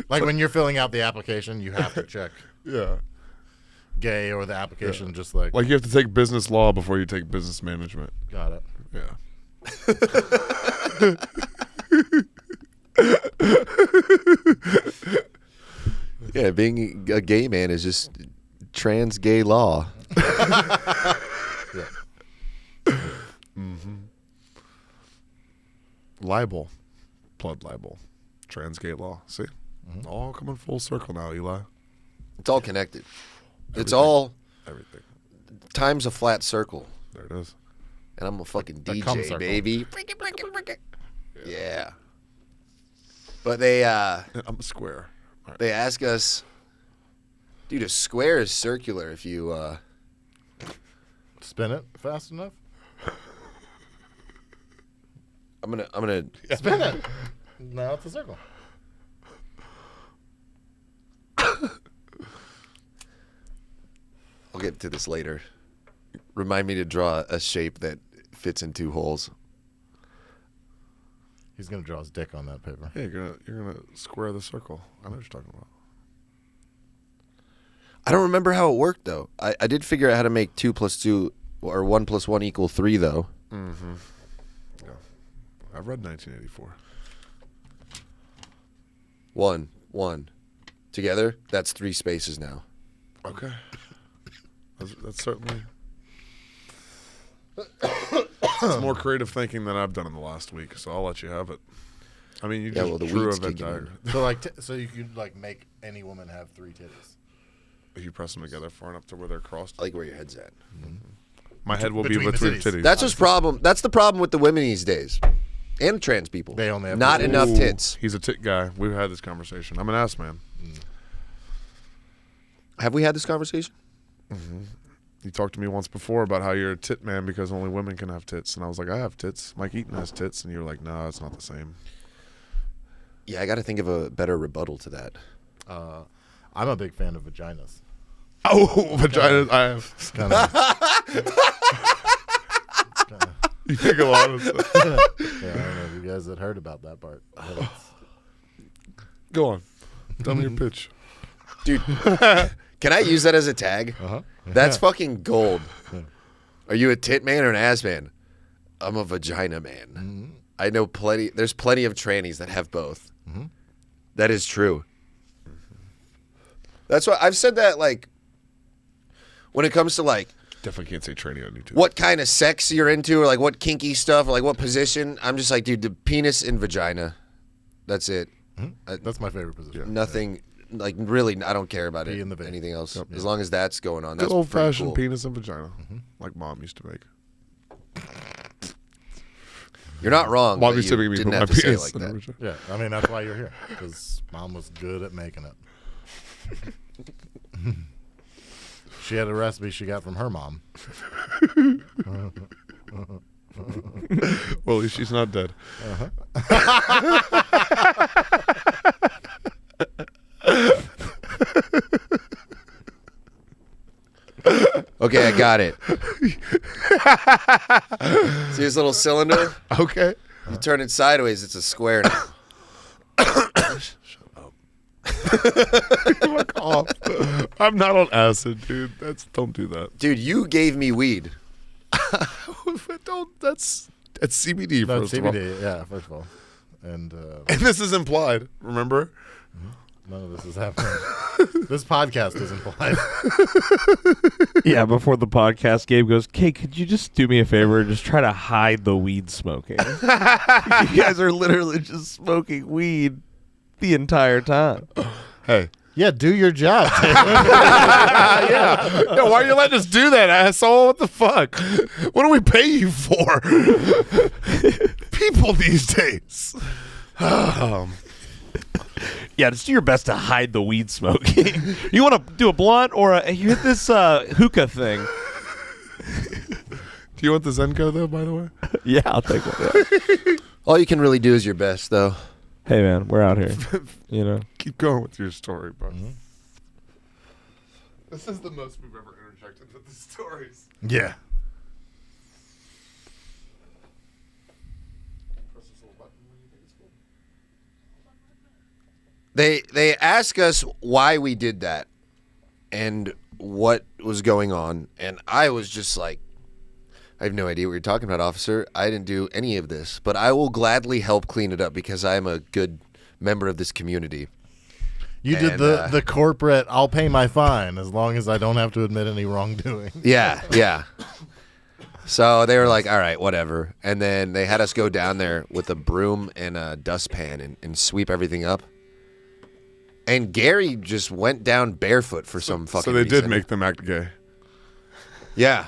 Like when you're filling out the application, you have to check Yeah. gay or the application just like Like you have to take business law before you take business management. got it. Yeah. Yeah, being a gay man is just trans gay law. Libel. blood libel, trans gay law. See, all coming full circle now, Eli. It's all connected. It's Everything. all Everything. time's a flat circle, There it is. and I'm a fucking The cum DJ, circle. baby. Yeah. But they I'm a square. All right. they ask us, dude, a square is circular if you Spin it fast enough. I'm gonna Spin it. Now it's a circle. I'll get to this later. Remind me to draw a shape that fits in 2 holes. He's gonna draw his dick on that paper. Yeah, you're gonna square the circle. I know what you're talking about. I don't remember how it worked though. I did figure out how to make 2 + 2 or 1 + 1 = 3 though. Mm-hmm. Yeah, I've read 1984. 1 together. That's 3 spaces now. Okay, that's certainly. It's more creative thinking than I've done in the last week, so I'll let you have it. I mean, you Yeah, just well, the drew a weed's Venn kicking in. diagram. So like, so you could like make any woman have 3 titties. If you press them together far enough to where they're crossed, I like where your head's at. my head will be between the between titties. titties. That's his problem. That's the problem with the women these days, and trans people. They only have not titties. enough Ooh, tits. He's a tit guy. We've had this conversation. I'm an ass man. Have we had this conversation? You talked to me once before about how you're a tit man because only women can have tits, and I was like, I have tits. Mike Eaton has tits, and you were like, no, it's not the same. Yeah, I got to think of a better rebuttal to that. I'm a big fan of vaginas. Oh, vagina! I have. Kind of. You think a lot of stuff. Yeah, I don't know if you guys had heard about that part. But it's- Go on. Tell me your pitch. Dude, can I use that as a tag? Uh-huh. That's Yeah. fucking gold. Are you a tit man or an ass man? I'm a vagina man. I know plenty. There's plenty of trannies that have both. That is true. That's why I've said that, like, when it comes to, like, Definitely can't say tranny on YouTube. what kind of sex you're into or, like, what kinky stuff or, like, what position, I'm just like, dude, the penis and vagina. That's it. That's my favorite position. Nothing, like, really, I don't care about Pee it. in the vein. Anything else. As long as that's going on, that's Good old pretty fashioned cool. penis and vagina, like Mom used to make. You're not wrong. Mom but used you to make me didn't put my have to say it penis like in a that. vagina. Yeah, I mean that's why you're here because Mom was good at making it. She had a recipe she got from her mom. Well, at least she's not dead. Okay, I got it. See this little cylinder? Okay. You turn it sideways, it's a square now. Fuck off. I'm not on acid, dude. Don't do that. Dude, you gave me weed. That's CBD No, first of all. CBD, yeah, first of all. And And this is implied, remember? none of this is happening. This podcast is implied. Yeah, before the podcast, Gabe goes, "Kate, could you just do me a favor and just try to hide the weed smoking? You guys are literally just smoking weed the entire time." Hey. Yeah, do your job. Yeah. Yo, why are you letting us do that, asshole? What the fuck? What do we pay you for? People these days. Yeah, just do your best to hide the weed smoking. You want to do a blunt or you hit this hookah thing? Do you want the Zenko, though, by the way? Yeah, I'll take one. Yeah. All you can really do is your best, though. Hey, man, we're out here. You know. Keep going with your story, bro. This is the most we've ever interjected with the stories. Yeah. Press this little button when you think it's cool. They ask us why we did that and what was going on, and I was just like, I have no idea what you're talking about, officer. I didn't do any of this, but I will gladly help clean it up because I am a good member of this community. You did And, the corporate, I'll pay my fine as long as I don't have to admit any wrongdoing. Yeah, yeah. So they were like, all right, whatever. And then they had us go down there with a broom and a dustpan and sweep everything up. And Gary just went down barefoot for some fucking So they reason. did make them act gay. Yeah.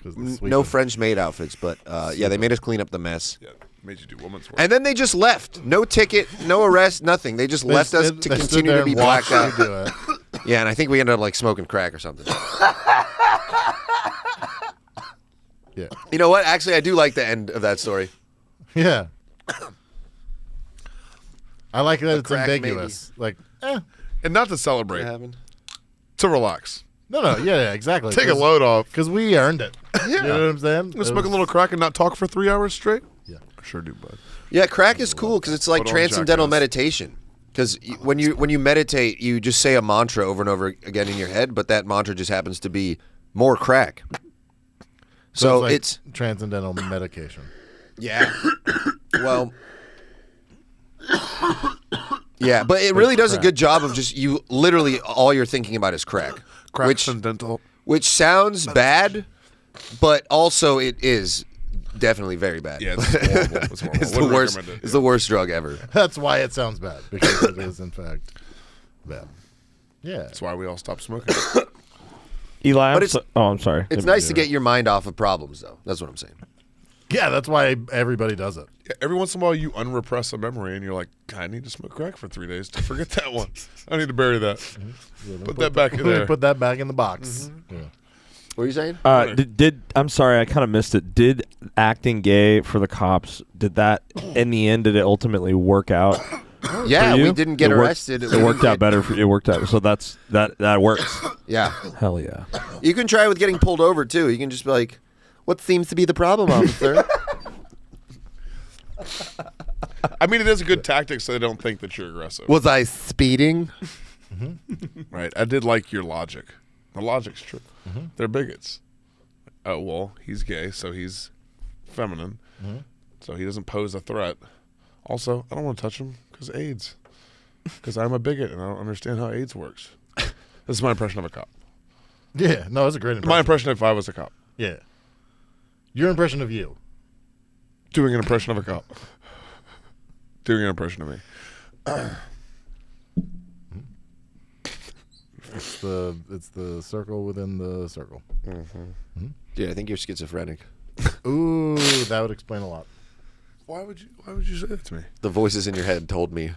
'Cause the No sweeping- French maid outfits, but yeah, they made us clean up the mess. Yeah, made you do woman's work. And then they just left. No ticket, no arrest, nothing. They just left us to they stood continue there to be and watched blacked you out. do it. Yeah, and I think we ended up like smoking crack or something. Yeah. You know what? Actually, I do like the end of that story. Yeah. I like that it's crack, ambiguous. Like, And not to celebrate, Happened. to relax. no, yeah, exactly. Take a load off. Because we earned it. You know what I'm saying? You smoke a little crack and not talk for 3 hours straight? Yeah. I sure do, bud. Yeah, crack is cool because it's like Put on transcendental Jackass. meditation. Because when you meditate, you just say a mantra over and over again in your head, but that mantra just happens to be more crack. So like it's transcendental medication. yeah. Well, yeah, but it really does a good job of just you literally all you're thinking about is crack, Transcendental. which sounds bad, but also it is definitely very bad. Yeah, it's horrible. It's horrible. It's the Wouldn't worst. recommend it. It's the worst drug ever. That's why it sounds bad, because it is in fact bad. Yeah. That's why we all stopped smoking. Eli, But I'm sorry. It's nice to get your mind off of problems, though. That's what I'm saying. Yeah, that's why everybody does it. Yeah, every once in a while, you unrepress a memory, and you're like, I need to smoke crack for 3 days to forget that one. I need to bury that. Put that back in there. Put that back in the box. Yeah. What are you saying? Did I'm sorry, I kind of missed it. Did acting gay for the cops? Did that in the end? Did it ultimately work out? Yeah, for you? we didn't get It worked- arrested. It worked out better for you. It worked out. So that works. Yeah. Hell yeah. You can try with getting pulled over, too. You can just be like, what seems to be the problem, officer? I mean, it is a good tactic so they don't think that you're aggressive. Was I speeding? Right. I did like your logic. The logic's true. They're bigots. Oh, well, he's gay, so he's feminine. So he doesn't pose a threat. Also, I don't want to touch him because AIDS. Because I'm a bigot and I don't understand how AIDS works. This is my impression of a cop. Yeah, no, it's a great impression. My impression if I was a cop. Yeah. Your impression of you. Doing an impression of a cop. Doing an impression of me. It's the circle within the circle. Dude, I think you're schizophrenic. Ooh, that would explain a lot. Why would you say that to me? The voices in your head told me.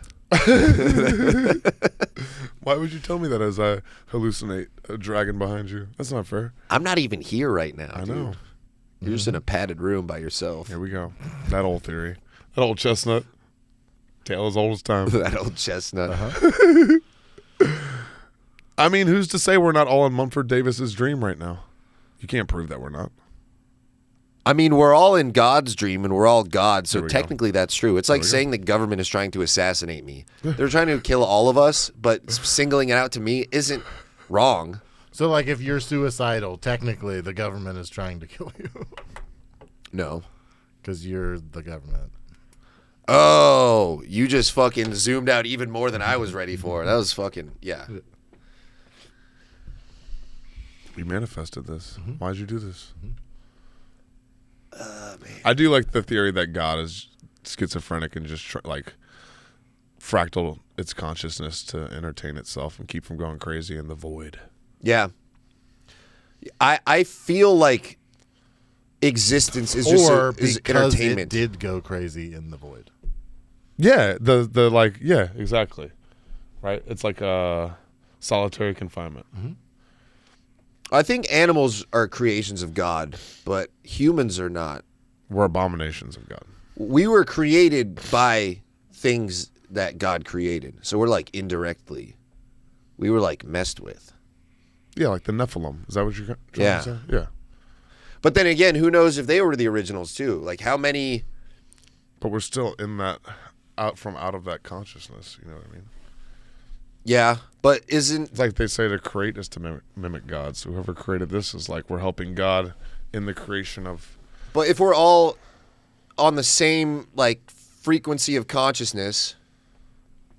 Why would you tell me that as I hallucinate a dragon behind you? That's not fair. I'm not even here right now, I dude. know. You're just in a padded room by yourself. Here we go. That old theory. That old chestnut. Tale as old as time. That old chestnut. I mean, who's to say we're not all in Mumford Davis's dream right now? You can't prove that we're not. I mean, we're all in God's dream and we're all God, so There we go. technically that's true. It's like saying the government is trying to assassinate me. They're trying to kill all of us, but singling it out to me isn't wrong. So, like, if you're suicidal, technically the government is trying to kill you No. because you're the government. Oh, you just fucking zoomed out even more than I was ready for. That was fucking, yeah. We manifested this. Why'd you do this? I do like the theory that God is schizophrenic and just fractal its consciousness to entertain itself and keep from going crazy in the void. Yeah. I feel like existence is just is because entertainment. it did go crazy in the void. Yeah, yeah, exactly. Right? It's like a solitary confinement. I think animals are creations of God, but humans are not. We're abominations of God. We were created by things that God created. So we're like indirectly. We were like messed with. Yeah, like the Nephilim. Is that what you're trying Yeah. to say? Yeah. But then again, who knows if they were the originals too? Like how many... But we're still in that, out of that consciousness. You know what I mean? Yeah, but isn't... It's like they say to create is to mimic God. So whoever created this is like we're helping God in the creation of... But if we're all on the same like frequency of consciousness,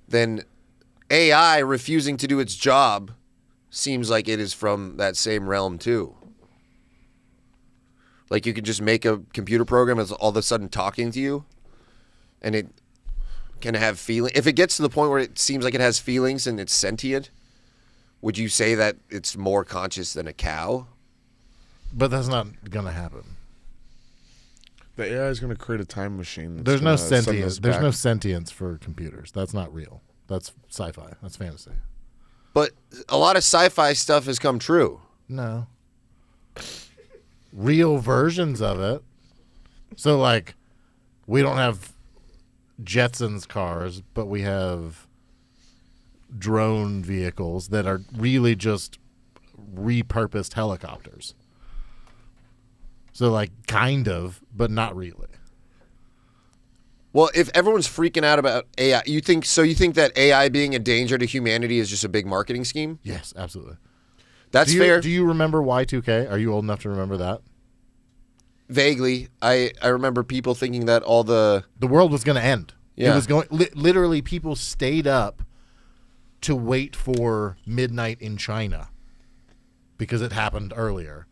then AI refusing to do its job seems like it is from that same realm too. Like you could just make a computer program that's all of a sudden talking to you, and it can have feeling. If it gets to the point where it seems like it has feelings and it's sentient, would you say that it's more conscious than a cow? But that's not going to happen. The AI is going to create a time machine. There's no sentience. There's no sentience for computers. That's not real. That's sci-fi. That's fantasy. But a lot of sci-fi stuff has come true. No. Real versions of it. So, like, we don't have Jetsons cars, but we have drone vehicles that are really just repurposed helicopters. So, like, kind of, but not really. Well, if everyone's freaking out about AI, you think that AI being a danger to humanity is just a big marketing scheme? Yes, absolutely. That's fair. Do you remember Y2K? Are you old enough to remember that? Vaguely. I remember people thinking that all the world was going to end. Yeah. It was going literally people stayed up to wait for midnight in China because it happened earlier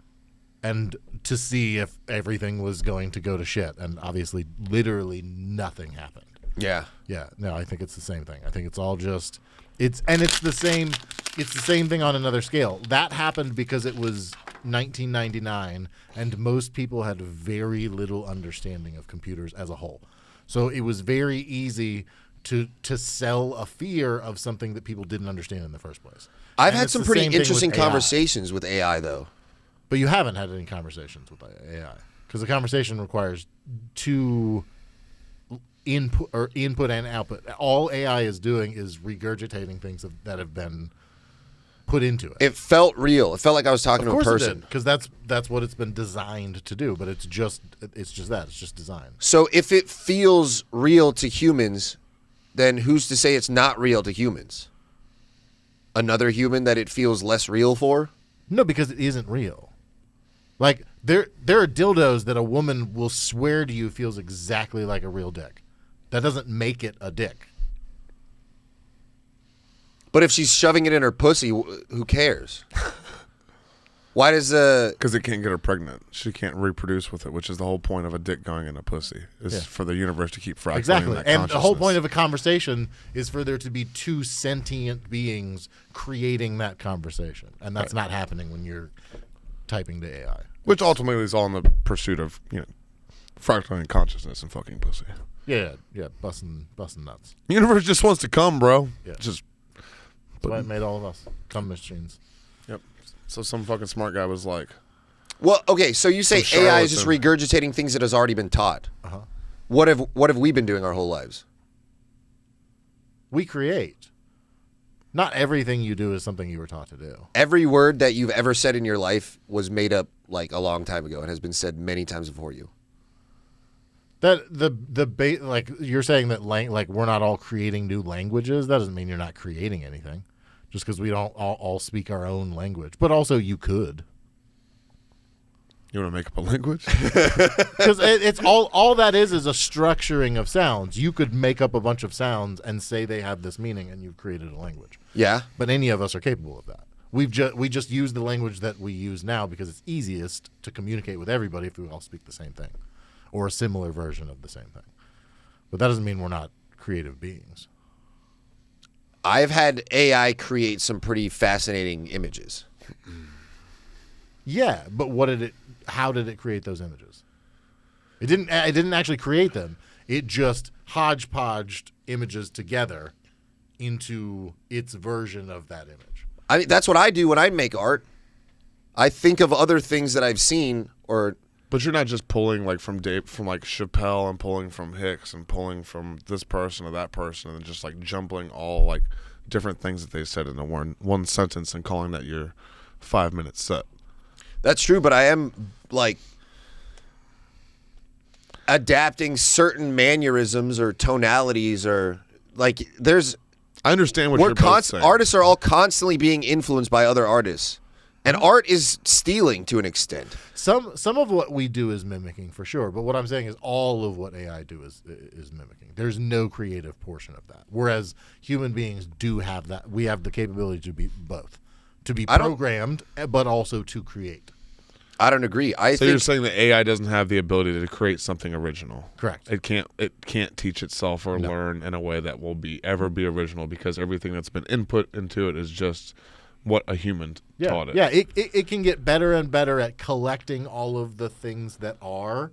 and to see if everything was going to go to shit, and obviously literally nothing happened. Yeah. Yeah, no, I think it's the same thing. I think it's all just it's the same thing on another scale. That happened because it was 1999 and most people had very little understanding of computers as a whole. So it was very easy to sell a fear of something that people didn't understand in the first place. I've And had it's some the pretty same thing interesting with AI. conversations with AI though. But you haven't had any conversations with AI because the conversation requires two input and output. All AI is doing is regurgitating things that have been put into it. It felt real. It felt like I was talking to a person. Because that's what it's been designed to do. But it's just that. It's just design. So if it feels real to humans, then who's to say it's not real to humans? Another human that it feels less real for? No, because it isn't real. Like there are dildos that a woman will swear to you feels exactly like a real dick. That doesn't make it a dick. But if she's shoving it in her pussy, who cares? Why does Because it can't get her pregnant. She can't reproduce with it, which is the whole point of a dick going in a pussy. Is for the universe to keep fracturing Exactly. that And the whole consciousness. point of a conversation is for there to be two sentient beings creating that conversation. And that's not happening when you're typing to AI. Which ultimately is all in the pursuit of, fracturing consciousness and fucking pussy. Yeah, busting nuts. The universe just wants to come, bro. Yeah. Just That's why it made all of us cum machines. Yep. So some fucking smart guy was like, well, okay, so you say Some AI is just charlatan. regurgitating things that has already been taught. Uh-huh. What have we been doing our whole lives? We create. Not everything you do is something you were taught to do. Every word that you've ever said in your life was made up like a long time ago and has been said many times before you. That like you're saying that like we're not all creating new languages. That doesn't mean you're not creating anything. Just because we don't all speak our own language, but also you could. you want to make up a language? Because it's all that is a structuring of sounds. You could make up a bunch of sounds and say they have this meaning, and you've created a language. Yeah. But any of us are capable of that. We just use the language that we use now because it's easiest to communicate with everybody if we all speak the same thing, or a similar version of the same thing. But that doesn't mean we're not creative beings. I've had AI create some pretty fascinating images. Yeah, but how did it create those images? It didn't actually create them. It just hodgepodged images together into its version of that image. I mean, that's what I do when I make art. I think of other things that I've seen or But you're not just pulling like from like Chappelle and pulling from Hicks and pulling from this person or that person and just like jumbling all like different things that they said in one sentence and calling that your 5-minute set. That's true, but I am like adapting certain mannerisms or tonalities or like there's I understand what you're both saying. artists are all constantly being influenced by other artists. And art is stealing to an extent. Some of what we do is mimicking for sure, but what I'm saying is all of what AI do is mimicking. There's no creative portion of that. Whereas human beings do have that. We have the capability to be both, to be programmed, but also to create. I don't agree. So you're saying that AI doesn't have the ability to create something original? Correct. It can't teach itself or learn in a way that will ever be original, because everything that's been input into it is just what a human taught it. Yeah, it can get better and better at collecting all of the things that are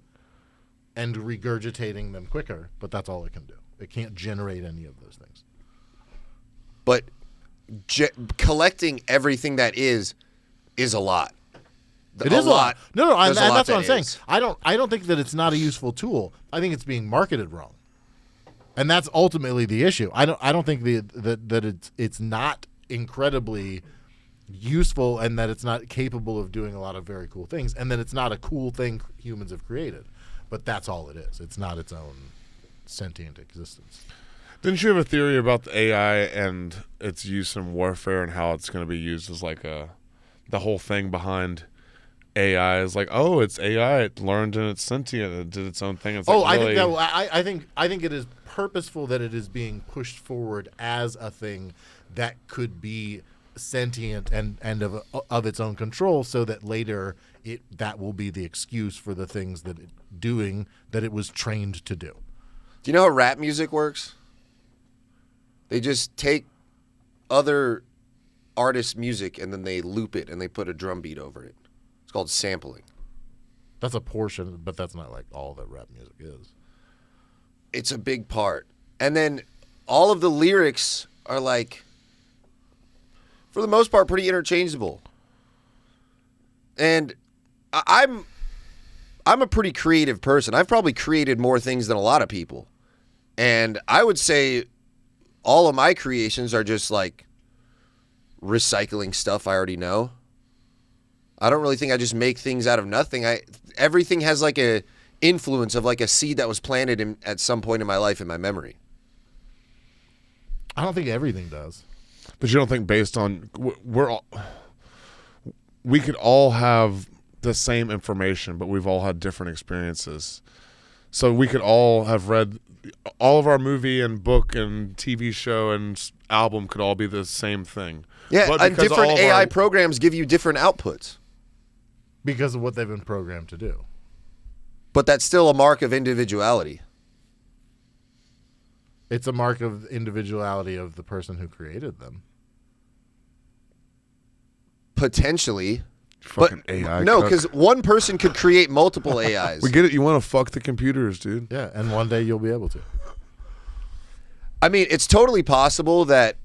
and regurgitating them quicker, but that's all it can do. It can't generate any of those things. But collecting everything that is a lot. It is a lot. No, and that's what I'm saying. Is. I don't think that it's not a useful tool. I think it's being marketed wrong, and that's ultimately the issue. I don't think that it's not incredibly useful, and that it's not capable of doing a lot of very cool things, and that it's not a cool thing humans have created. But that's all it is. It's not its own sentient existence. Didn't you have a theory about the AI and its use in warfare and how it's going to be used as like the whole thing behind AI is like, oh, it's AI. It learned and it's sentient. It did its own thing. It's I think it is purposeful that it is being pushed forward as a thing that could be sentient and of its own control, so that later that will be the excuse for the things that it was trained to do. Do you know how rap music works? They just take other artists' music and then they loop it and they put a drum beat over it. It's called sampling. That's a portion, but that's not like all that rap music is. It's a big part. And then all of the lyrics are like, for the most part, pretty interchangeable. And I'm a pretty creative person. I've probably created more things than a lot of people. And I would say all of my creations are just like recycling stuff I already know. I don't really think I just make things out of nothing. Everything has like a influence of like a seed that was planted at some point in my life in my memory. I don't think everything does. But you don't think based on we could all have the same information, but we've all had different experiences. So we could all have read all of our movie and book and TV show and album could all be the same thing. Yeah, but and different AI programs give you different outputs. Because of what they've been programmed to do. But that's still a mark of individuality. It's a mark of individuality of the person who created them. Potentially. Fucking AI. No, because one person could create multiple AIs. We get it. You want to fuck the computers, dude. Yeah, and one day you'll be able to. I mean, it's totally possible that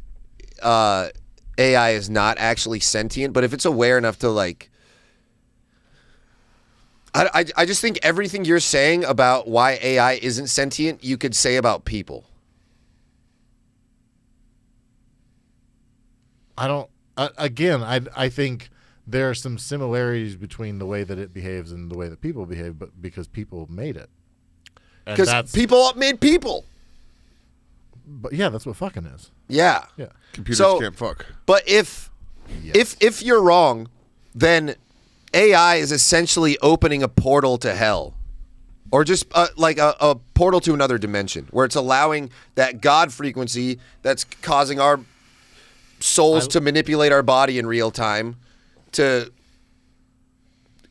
AI is not actually sentient, but if it's aware enough to like... I just think everything you're saying about why AI isn't sentient, you could say about people. I don't... I think there are some similarities between the way that it behaves and the way that people behave, but because people made it. Because people made people. But yeah, that's what fucking is. Yeah. Yeah. Computers can't fuck. But if you're wrong, then AI is essentially opening a portal to hell. Or just like a portal to another dimension where it's allowing that God frequency that's causing our souls to manipulate our body in real time to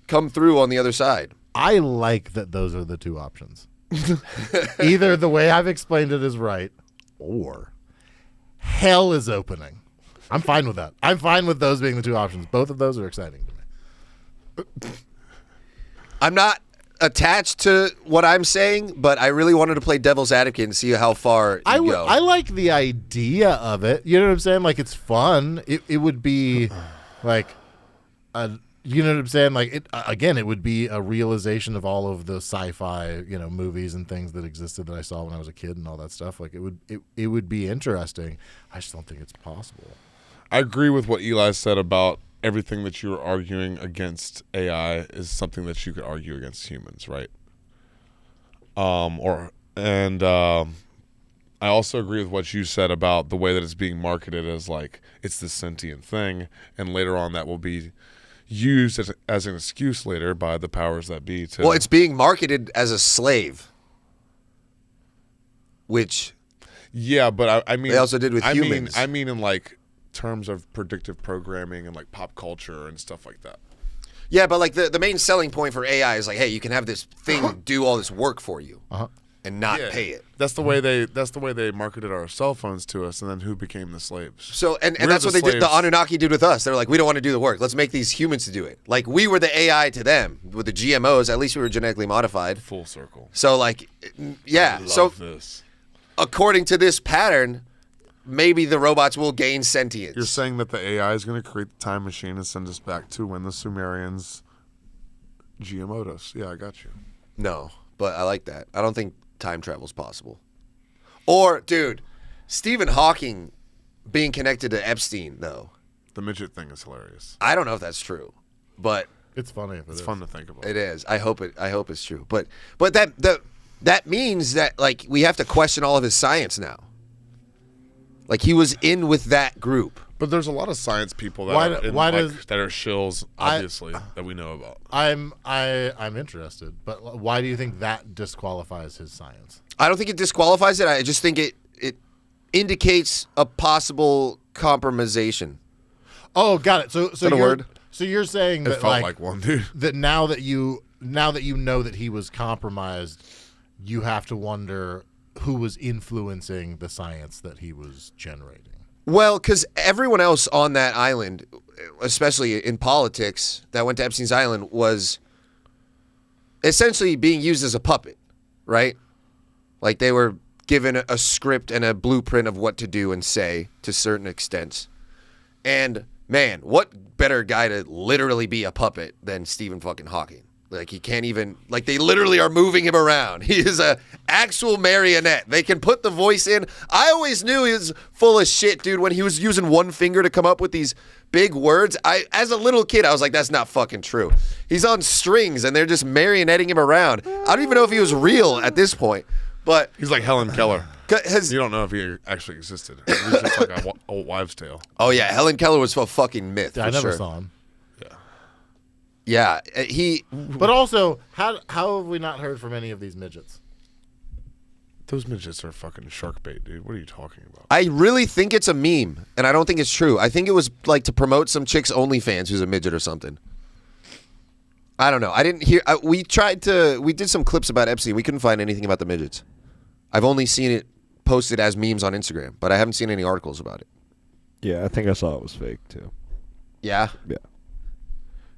come through on the other side. I like that those are the two options. Either the way I've explained it is right, or hell is opening. I'm fine with that. I'm fine with those being the two options. Both of those are exciting to me. I'm not attached to what I'm saying, but I really wanted to play devil's advocate and see how far you go. I like the idea of it. You know what I'm saying? Like, it's fun. It would be like you know what I'm saying? Like, it would be a realization of all of the sci-fi, movies and things that existed that I saw when I was a kid and all that stuff. Like, it would be interesting. I just don't think it's possible. I agree with what Eli said about everything that you were arguing against AI is something that you could argue against humans, right? I also agree with what you said about the way that it's being marketed as like it's this sentient thing, and later on that will be used as an excuse later by the powers that be to... Well, it's being marketed as a slave, which... Yeah, but I mean... They also did with humans. I mean in like terms of predictive programming and like pop culture and stuff like that. Yeah, but like the main selling point for AI is like, hey, you can have this thing do all this work for you and not pay it. That's the way they marketed our cell phones to us, and then who became the slaves? So and We're that's the what they did. The slaves. Anunnaki did with us. They're like, we don't want to do the work. Let's make these humans to do it. Like we were the AI to them with the GMOs. At least we were genetically modified. Full circle. So like, yeah. So This. according to this pattern, maybe the robots will gain sentience. You're saying that the AI is going to create the time machine and send us back to when the Sumerians GMO'd us. Yeah, I got you. No, but I like that. I don't think time travel's possible. Or, dude, Stephen Hawking being connected to Epstein, though. The midget thing is hilarious. I don't know if that's true, but It's funny if It's fun to think about. it is. I hope it's true. But that means that like we have to question all of his science now. Like he was in with that group. But there's a lot of science people that that are shills, obviously, that we know about. I'm interested, but why do you think that disqualifies his science? I don't think it disqualifies it. I just think it indicates a possible compromisation. Oh, got it. So that a word? So you're saying It that felt like one, dude. that now that you know that he was compromised, you have to wonder who was influencing the science that he was generating. Well, because everyone else on that island, especially in politics, that went to Epstein's Island was essentially being used as a puppet, right? Like they were given a script and a blueprint of what to do and say to certain extents. And man, what better guy to literally be a puppet than Stephen fucking Hawking? Like he can't even, like they literally are moving him around. He is a actual marionette. They can put the voice in. I always knew he was full of shit, dude, when he was using one finger to come up with these big words. As a little kid, I was like, that's not fucking true. He's on strings and they're just marionetting him around. I don't even know if he was real at this point, but He's like Helen Keller. has, You don't know if he actually existed. He's just like an old wives' tale. oh yeah, Helen Keller was a fucking myth. I for never sure. saw him. Yeah, he. But also, how have we not heard from any of these midgets? Those midgets are fucking shark bait, dude. What are you talking about? I really think it's a meme, and I don't think it's true. I think it was like to promote some chick's OnlyFans who's a midget or something. I don't know. I didn't hear. We did some clips about Epstein. We couldn't find anything about the midgets. I've only seen it posted as memes on Instagram, but I haven't seen any articles about it. Yeah, I think I saw it was fake too. Yeah. Yeah.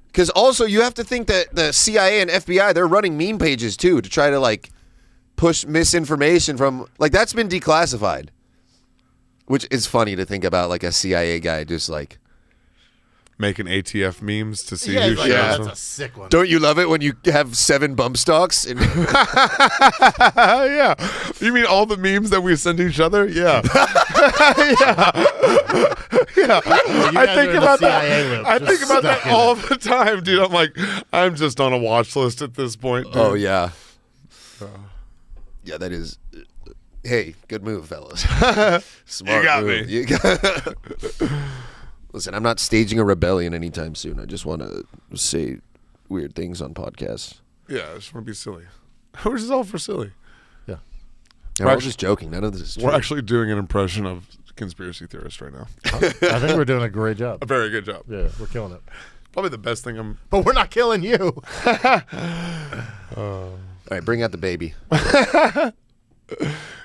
Because also you have to think that the CIA and FBI, they're running meme pages too to try to like push misinformation from, like that's been declassified. Which is funny to think about, like a CIA guy just like, Making ATF memes to see Yeah, who he's like, shares oh, them. that's a sick one. don't you love it when you have 7 bump stocks? And Yeah. You mean all the memes that we send each other? Yeah. Yeah. You I guys think are in the about CIA that. loop, I just think about that stuck in all it. the time, dude. I'm like, I'm just on a watch list at this point, dude. oh yeah. Yeah, that is. Hey, good move, fellas. Smart got move. me. You got Listen, I'm not staging a rebellion anytime soon. I just want to say weird things on podcasts. Yeah, I just want to be silly. We're just all for silly. Yeah. And we're all just joking. None of this is true. We're actually doing an impression of conspiracy theorist right now. I think we're doing a great job. A very good job. Yeah, we're killing it. Probably the best thing I'm. But we're not killing you. All right, bring out the baby.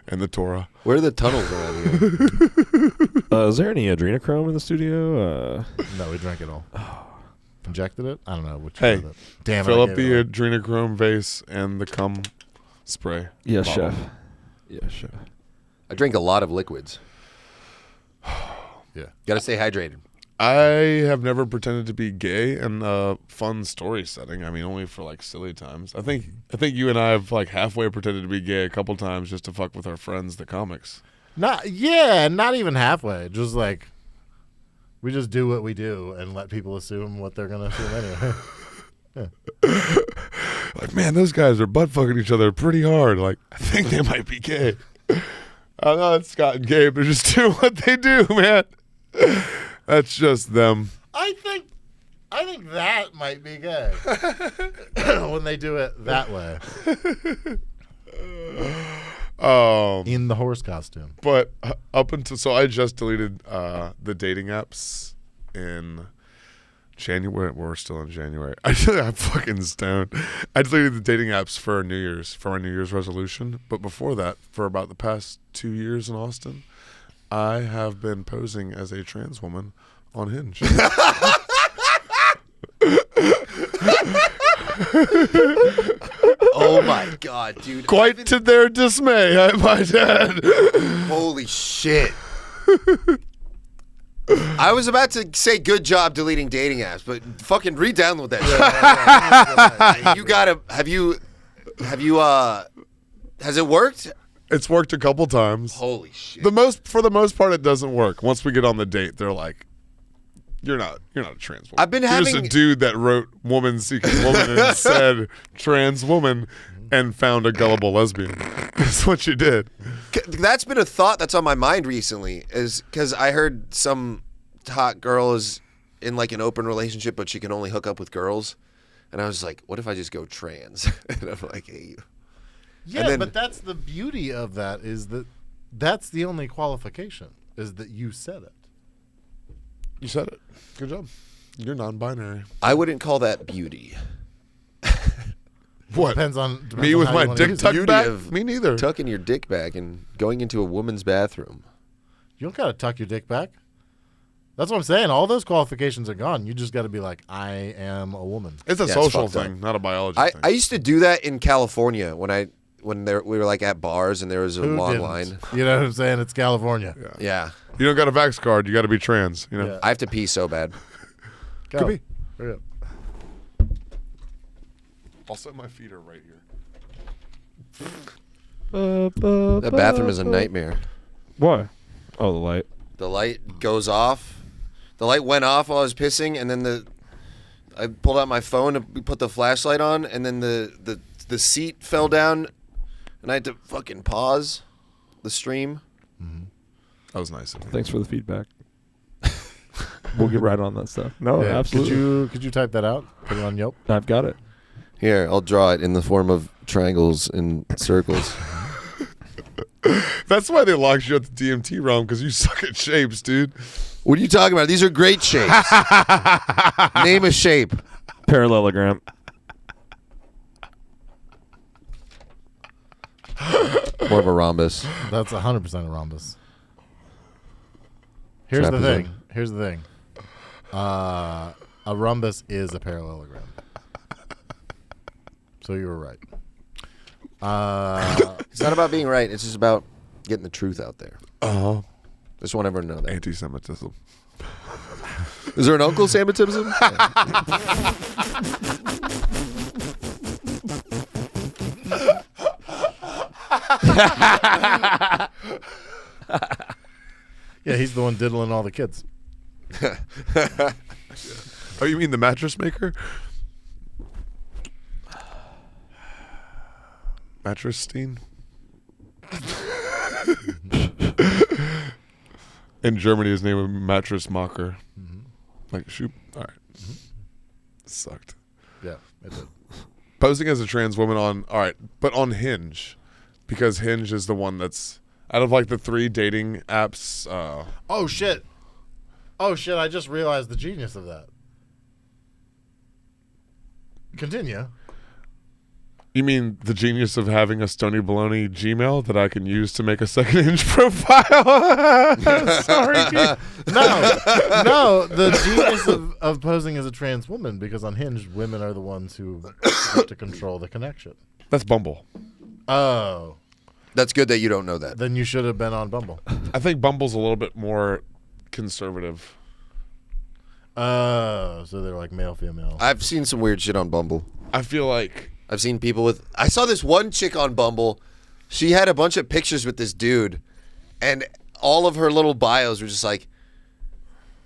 And the Torah. Where are the tunnels around here? Is there any adrenochrome in the studio? No, we drank it all. Injected it? I don't know. What you Hey, did it. Damn it. Fill I up gave the it away. adrenochrome vase and the cum spray. Yes, bottle. chef. Yes, chef. I drink a lot of liquids. Yeah. Got to stay hydrated. I have never pretended to be gay in a fun story setting. I mean, only for like silly times. I think you and I have like halfway pretended to be gay a couple times just to fuck with our friends, the comics. Not even halfway. Just like we just do what we do and let people assume what they're gonna assume anyway. Like, man, those guys are butt fucking each other pretty hard. Like, I think they might be gay. I know it's Scott and Gabe. They just do what they do, man. That's just them. I think that might be gay when they do it that way in the horse costume. But up until so I just deleted the dating apps in January. We're still in January. I'm fucking stoned. I deleted the dating apps for New Year's, for my New Year's resolution. But before that, for about the past 2 years in Austin, I have been posing as a trans woman on Hinge. Oh my god, dude! Quite to their dismay, I might add. Holy shit! I was about to say good job deleting dating apps, but fucking re-download that shit. You gotta. Have you? Has it worked? It's worked a couple times. Holy shit! For the most part, it doesn't work. Once we get on the date, they're like, "You're not a trans woman. I've been You're having just a dude that wrote woman seeking woman and said trans woman and found a gullible lesbian." That's what you did. That's been a thought that's on my mind recently, is because I heard some hot girl is in like an open relationship, but she can only hook up with girls, and I was like, what if I just go trans? And I'm like, hey. Yeah, then, but that's the beauty of that, is that that's the only qualification, is that you said it. You said it. Good job. You're non-binary. I wouldn't call that beauty. What? Depends on Me with how my you wanna dick use it. tucked Beauty back? of Me neither. Tucking your dick back and going into a woman's bathroom. You don't gotta tuck your dick back. That's what I'm saying. All those qualifications are gone. You just got to be like, I am a woman. It's a Yeah, it's social fucked up. thing, not a biology I thing. used to do that in California when we were like at bars and there was a Who long didn't? line. You know what I'm saying? It's California. Yeah. You don't got a Vax card. You got to be trans. You know. Yeah. I have to pee so bad. Go. Could be. Hurry up. I'll set my feet are right here. That bathroom is a nightmare. Why? Oh, the light. The light goes off. The light went off while I was pissing, and then I pulled out my phone to put the flashlight on, and then the seat fell down, and I had to fucking pause the stream. That was nice of you. Thanks for the feedback. We'll get right on that stuff. No, Yeah, absolutely. Could you type that out? Put it on Yelp. I've got it. Here, I'll draw it in the form of triangles and circles. That's why they locked you at the DMT realm, because you suck at shapes, dude. What are you talking about? These are great shapes. Name a shape. Parallelogram. More of a rhombus. That's 100% a rhombus. Here's the Trapezoid. thing. A rhombus is a parallelogram. So you were right. It's not about being right. It's just about getting the truth out there. Oh. Just want everyone to know that. Anti-Semitism. Is there an Uncle Semitism? Yeah, he's the one diddling all the kids. Oh, you mean the mattress maker? Mattress Steen? In Germany, his name was Mattress Mocker. Like, shoot. All right. Sucked. Yeah, it did. Posing as a trans woman on, all right, but on Hinge, because Hinge is the one that's, out of like the 3 dating apps, Oh shit! I just realized the genius of that. Continue. you mean the genius of having a Stoney Baloney Gmail that I can use to make a second Hinge profile? Sorry. No, the genius of posing as a trans woman, because on Hinge, women are the ones who have to control the connection. That's Bumble. Oh, That's good that you don't know that. then you should have been on Bumble. I think Bumble's a little bit more conservative. Oh, so they're like male, female. I've seen some weird shit on Bumble. I feel like I've seen people with. I saw this one chick on Bumble. She had a bunch of pictures with this dude, and all of her little bios were just like,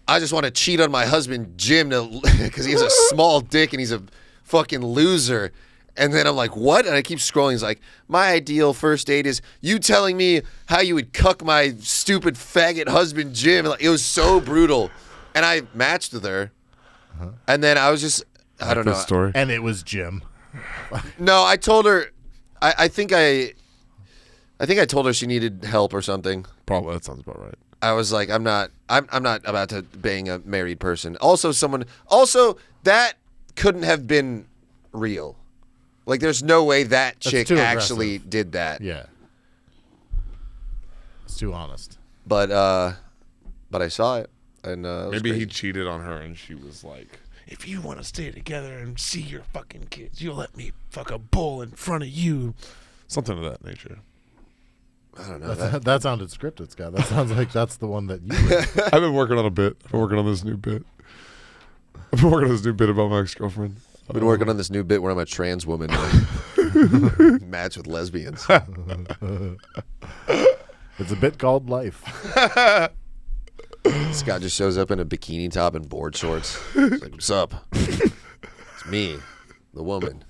"I just want to cheat on my husband Jim because he has a small dick and he's a fucking loser." And then I'm like, "What?" And I keep scrolling. It's like, "My ideal first date is you telling me how you would cuck my stupid faggot husband Jim." Like, it was so brutal, and I matched with her, and then I was just, I don't know. this story. And it was Jim. No, I told her. I think I told her she needed help or something. Probably that sounds about right. I was like, I'm not about to bang a married person. Also, that couldn't have been real. Like, there's no way that chick too actually aggressive. did that. Yeah. It's too honest. But I saw it, and it was Maybe he crazy. cheated on her, and she was like, "If you want to stay together and see your fucking kids, you'll let me fuck a bull in front of you." Something of that nature. I don't know. That sounded scripted, Scott. That sounds like that's the one that you would. I've been working on a bit. I've been working on this new bit. I've been working on this new bit about my ex-girlfriend. I've been working on this new bit where I'm a trans woman match with lesbians. It's a bit called life. Scott just shows up in a bikini top and board shorts. He's like, "What's up? It's me, the woman."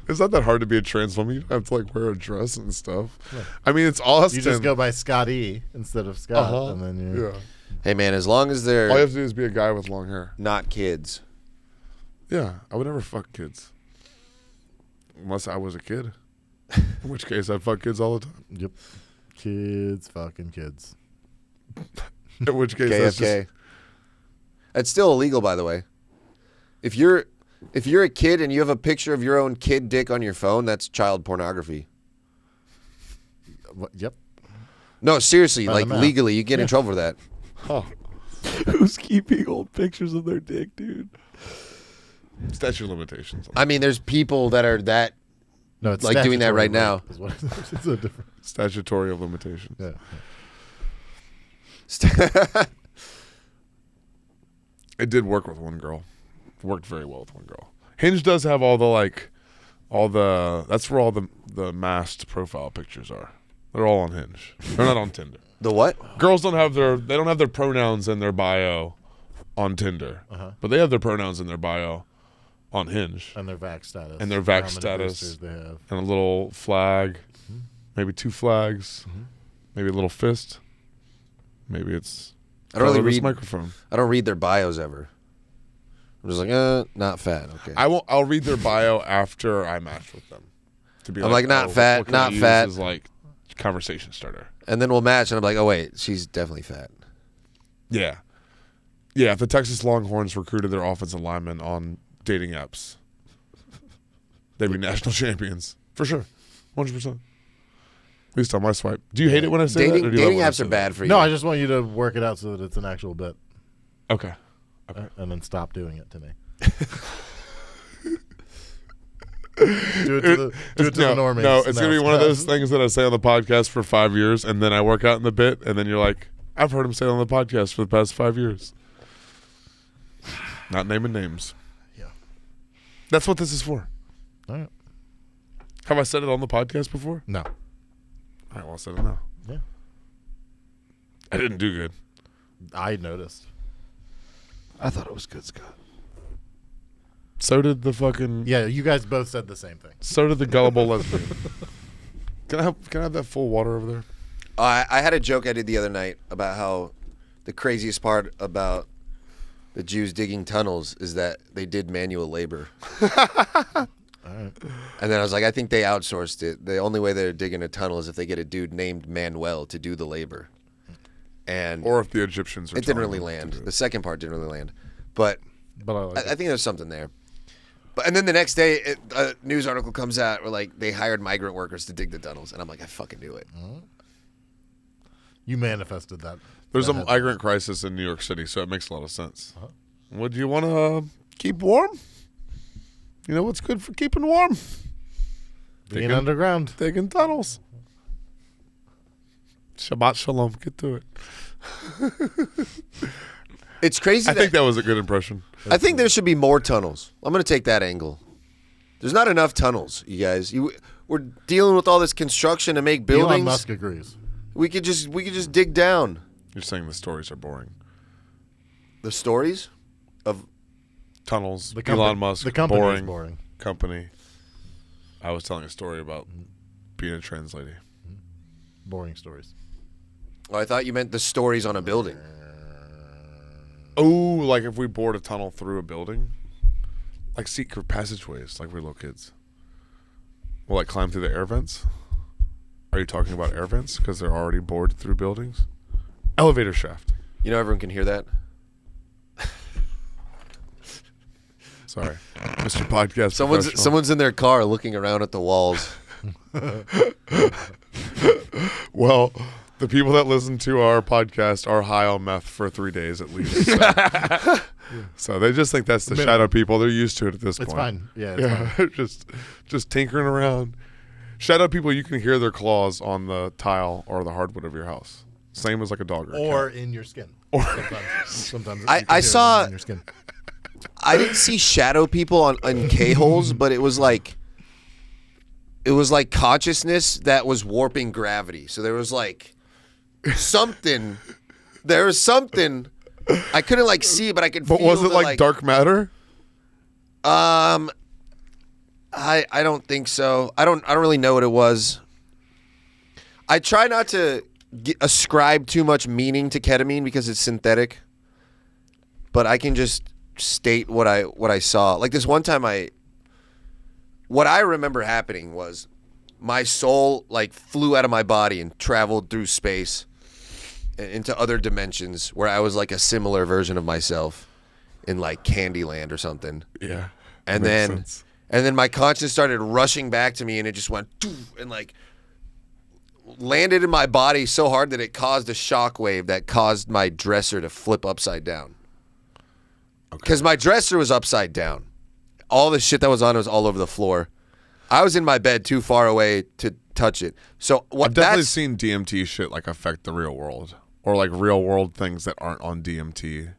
It's not that hard to be a trans woman. You don't have to like wear a dress and stuff. I mean, it's Austin. You just go by Scott E instead of Scott, Uh-huh. and then you. Yeah. Hey man, as long as they're All you have to do is be a guy with long hair. not kids. Yeah, I would never fuck kids. Unless I was a kid. In which case, I'd fuck kids all the time. Yep. Kids, fucking kids. In which case, that's KFK. just... That's still illegal, by the way. If you're a kid and you have a picture of your own kid dick on your phone, that's child pornography. Yep. No, seriously, By the like map. legally, you get in trouble for that. Huh. Who's keeping old pictures of their dick, dude? Statute of limitations. I mean, there's people that are that. No, it's Like doing that statutory right now. rape is what it is. It's a different. Statutory of limitations. Yeah. It did work with one girl. Worked very well with one girl. Hinge does have all the that's where all the masked profile pictures are. They're all on Hinge. They're not on Tinder. The what? Girls don't have their pronouns in their bio on Tinder. But they have their pronouns in their bio on Hinge. And their vax status. And their How vax many status. boosters they have. And a little flag. Maybe 2 flags. Maybe a little fist. Maybe it's I don't really this read. microphone. I don't read their bios ever. I'm just like, not fat. Okay. I'll read their bio after I match with them. To be I'm like, not fat, what can I not use fat. as like conversation starter. And then we'll match, and I'm like, oh wait, she's definitely fat. Yeah. Yeah, if the Texas Longhorns recruited their offensive linemen on dating apps, they'd be national champions. For sure. 100%. At least on my swipe. Do you hate it when I say that? Or do you love Dating when I apps say are that? bad for you. No, I just want you to work it out so that it's an actual bit. Okay. And then stop doing it to me. do it to the normies. No, it's going to be one of those Scott. things that I say on the podcast for 5 years, and then I work out in the bit, and then you're like, I've heard him say it on the podcast for the past 5 years. Not naming names. Yeah. That's what this is for. All right. Have I said it on the podcast before? No. All right, well, I said it now. Yeah. I didn't do good. I noticed. I thought it was good, Scott. So did the fucking... Yeah, you guys both said the same thing. So did the gullible lesbian. Can I have that full water over there? I had a joke I did the other night about how the craziest part about the Jews digging tunnels is that they did manual labor. All right. And then I was like, I think they outsourced it. The only way they're digging a tunnel is if they get a dude named Manuel to do the labor. And Or if the Egyptians are it didn't telling really them to land. do it. The second part didn't really land. But But I like I think there's something there. But and then the next day, a news article comes out where like they hired migrant workers to dig the tunnels, and I'm like, I fucking knew it. You manifested that. There's a that migrant crisis in New York City, so it makes a lot of sense. Would you want to keep warm? You know what's good for keeping warm? being underground. Digging tunnels. Shabbat shalom. Get to it. It's crazy. I think that was a good impression. I think there should be more tunnels. I'm going to take that angle. There's not enough tunnels, you guys. We're dealing with all this construction to make Elon buildings. Musk agrees. We could just dig down. You're saying the stories are boring. The stories of Tunnels. The company, Elon Musk. The company boring. is boring. Company. I was telling a story about being a trans lady. Boring stories. I thought you meant the stories on a building. Oh, like if we bored a tunnel through a building? Like secret passageways, like we're little kids. We'll like climb through the air vents? Are you talking about air vents because they're already bored through buildings? Elevator shaft. You know, everyone can hear that. Sorry, Mr. Podcast. Someone's in their car looking around at the walls. Well, the people that listen to our podcast are high on meth for 3 days at least. So, so they just think that's the shadow people. They're used to it at this point. It's fine. Yeah, it's fine. just tinkering around. Shadow people, you can hear their claws on the tile or the hardwood of your house. Same as like a dog or Or in your skin. Or sometimes you I can hear saw- them in your skin. I didn't see shadow people on K-holes, but it was like consciousness that was warping gravity. So there was like something. There was something. I couldn't like see it, but I could. But feel was it the, like dark matter? I don't think so. I don't really know what it was. I try not to ascribe too much meaning to ketamine because it's synthetic. But I can just state what I saw. Like this one time what I remember happening was my soul like flew out of my body and traveled through space into other dimensions where I was like a similar version of myself in like Candyland or something. Yeah. And makes then sense. and then my conscience started rushing back to me and it just went doof, and like landed in my body so hard that it caused a shockwave that caused my dresser to flip upside down. Because my dresser was upside down. All the shit that was on it was all over the floor. I was in my bed too far away to touch it. So what? I've definitely seen DMT shit like affect the real world, or like real world things that aren't on DMT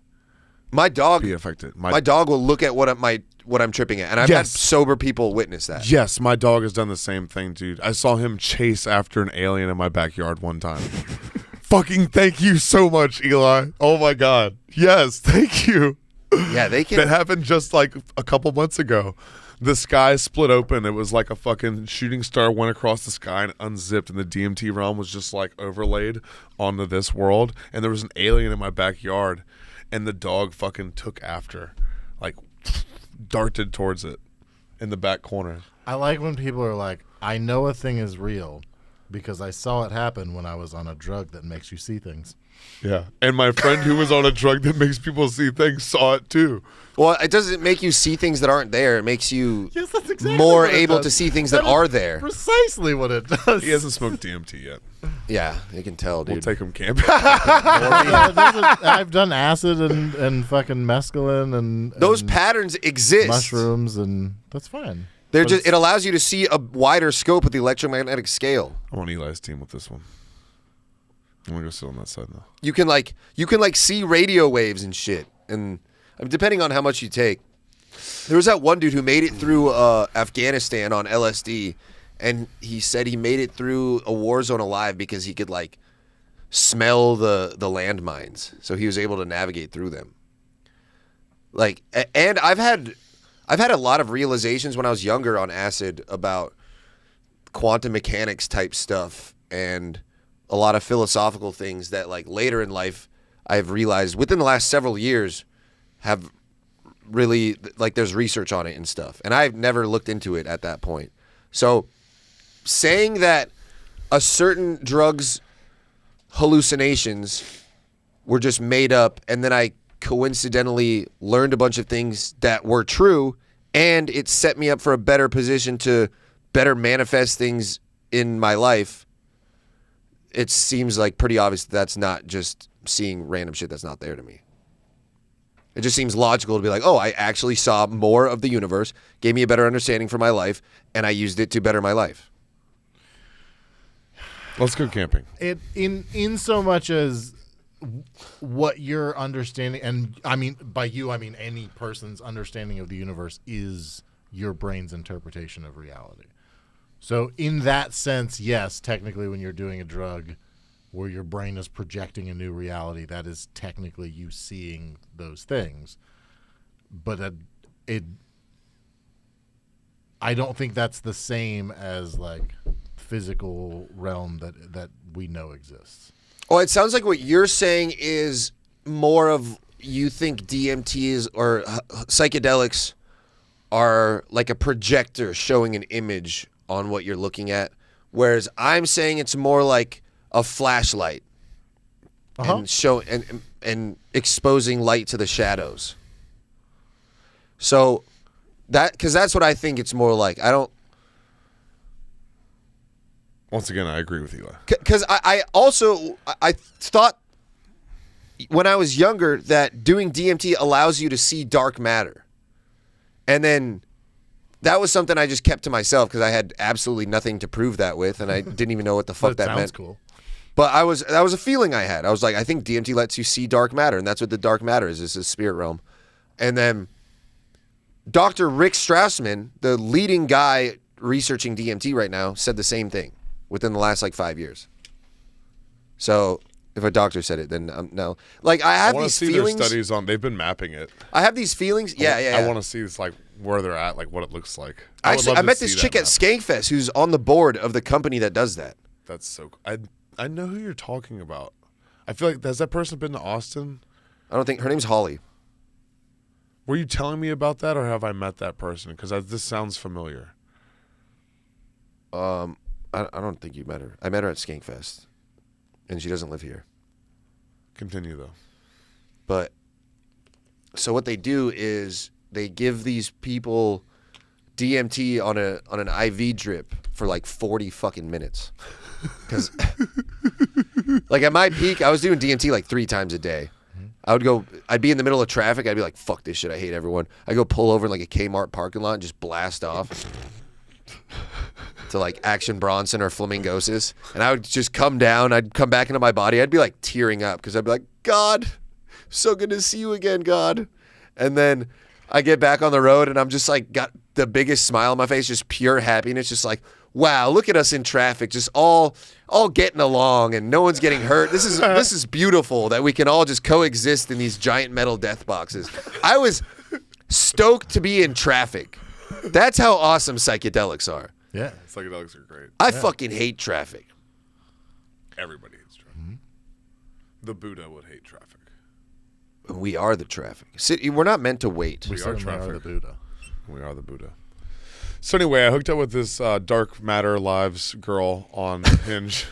my dog be affected. My dog will look at what I'm tripping at, and I've had Yes. sober people witness that. Yes, my dog has done the same thing, dude. I saw him chase after an alien in my backyard one time. Fucking thank you so much, Eli. Oh my god. Yes, thank you. Yeah, they can. That happened just like a couple months ago. The sky split open. It was like a fucking shooting star went across the sky and unzipped, and the DMT realm was just like overlaid onto this world. And there was an alien in my backyard, and the dog fucking took after, like darted towards it in the back corner. I like when people are like, I know a thing is real because I saw it happen when I was on a drug that makes you see things. Yeah. And my friend who was on a drug that makes people see things saw it too. Well, it doesn't make you see things that aren't there. It makes you Yes, that's exactly more what it able does. to see things That that is are there. Precisely what it does. He hasn't smoked DMT yet. Yeah, you can tell, dude. We'll take him camping. I've done acid and fucking mescaline and Those and patterns exist. mushrooms, and that's fine. They're But just. it's- It allows you to see a wider scope with the electromagnetic scale. I'm on Eli's team with this one. I'm gonna go sit on that side now. You can see radio waves and shit, and I mean, depending on how much you take. There was that one dude who made it through Afghanistan on LSD, and he said he made it through a war zone alive because he could like smell the landmines, so he was able to navigate through them. Like, and I've had a lot of realizations when I was younger on acid about quantum mechanics type stuff and a lot of philosophical things that like later in life I've realized within the last several years have really like there's research on it and stuff, and I've never looked into it at that point. So saying that a certain drug's hallucinations were just made up and then I coincidentally learned a bunch of things that were true and it set me up for a better position to better manifest things in my life, it seems like pretty obvious that that's not just seeing random shit that's not there to me. It just seems logical to be like, oh, I actually saw more of the universe, gave me a better understanding for my life, and I used it to better my life. Let's go camping. It in so much as what your understanding, and I mean by you I mean any person's understanding of the universe, is your brain's interpretation of reality. So in that sense, yes, technically when you're doing a drug where your brain is projecting a new reality, that is technically you seeing those things. But I don't think that's the same as like physical realm that we know exists. Oh, it sounds like what you're saying is more of you think DMTs or psychedelics are like a projector showing an image on what you're looking at, whereas I'm saying it's more like a flashlight and and exposing light to the shadows. So because that's what I think it's more like. I don't. Once again, I agree with Eli. Because I thought when I was younger that doing DMT allows you to see dark matter. And then that was something I just kept to myself because I had absolutely nothing to prove that with, and I didn't even know what the fuck that meant. Cool. But that was a feeling I had. I was like, I think DMT lets you see dark matter, and that's what the dark matter is the spirit realm. And then Dr. Rick Strassman, the leading guy researching DMT right now, said the same thing within the last 5 years. So if a doctor said it, then no. Like I have these feelings. I want to see their studies on. They've been mapping it. I have these feelings. Yeah. I want to see this, where they're at, what it looks like. Actually, I met this chick at Skankfest who's on the board of the company that does that. That's so. I know who you're talking about. I feel like has that person been to Austin? I don't think her name's Holly. Were you telling me about that, or have I met that person? Because this sounds familiar. I don't think you met her. I met her at Skankfest, and she doesn't live here. Continue though. But so what they do is they give these people DMT on an IV drip for 40 fucking minutes. Because at my peak, I was doing DMT 3 times a day. I'd be in the middle of traffic. I'd be like, fuck this shit. I hate everyone. I go pull over in a Kmart parking lot and just blast off to Action Bronson or Flamingosis. And I would just come down. I'd come back into my body. I'd be tearing up because I'd be like, God, so good to see you again, God. And then I get back on the road and I'm just got the biggest smile on my face, just pure happiness. Just wow, look at us in traffic, just all getting along and no one's getting hurt. This is beautiful that we can all just coexist in these giant metal death boxes. I was stoked to be in traffic. That's how awesome psychedelics are. Yeah. Psychedelics are great. I fucking hate traffic. Everybody hates traffic. Mm-hmm. The Buddha would hate traffic. We are the traffic. We're not meant to wait. We are traffic. The Buddha. We are the Buddha. So anyway, I hooked up with this Dark Matter Lives girl on Hinge.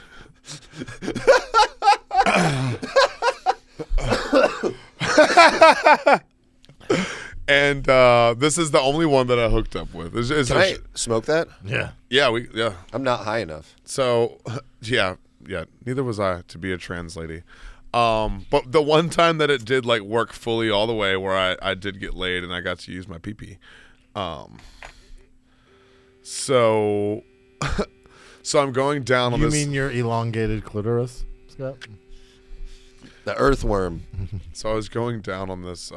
And this is the only one that I hooked up with. Can I smoke that? Yeah. Yeah. I'm not high enough. So, yeah. Neither was I, to be a trans lady. But the one time that it did work fully all the way, where I did get laid and I got to use my pee-pee. So I'm going down on this. You mean your elongated clitoris, Scott? The earthworm. So I was going down on this.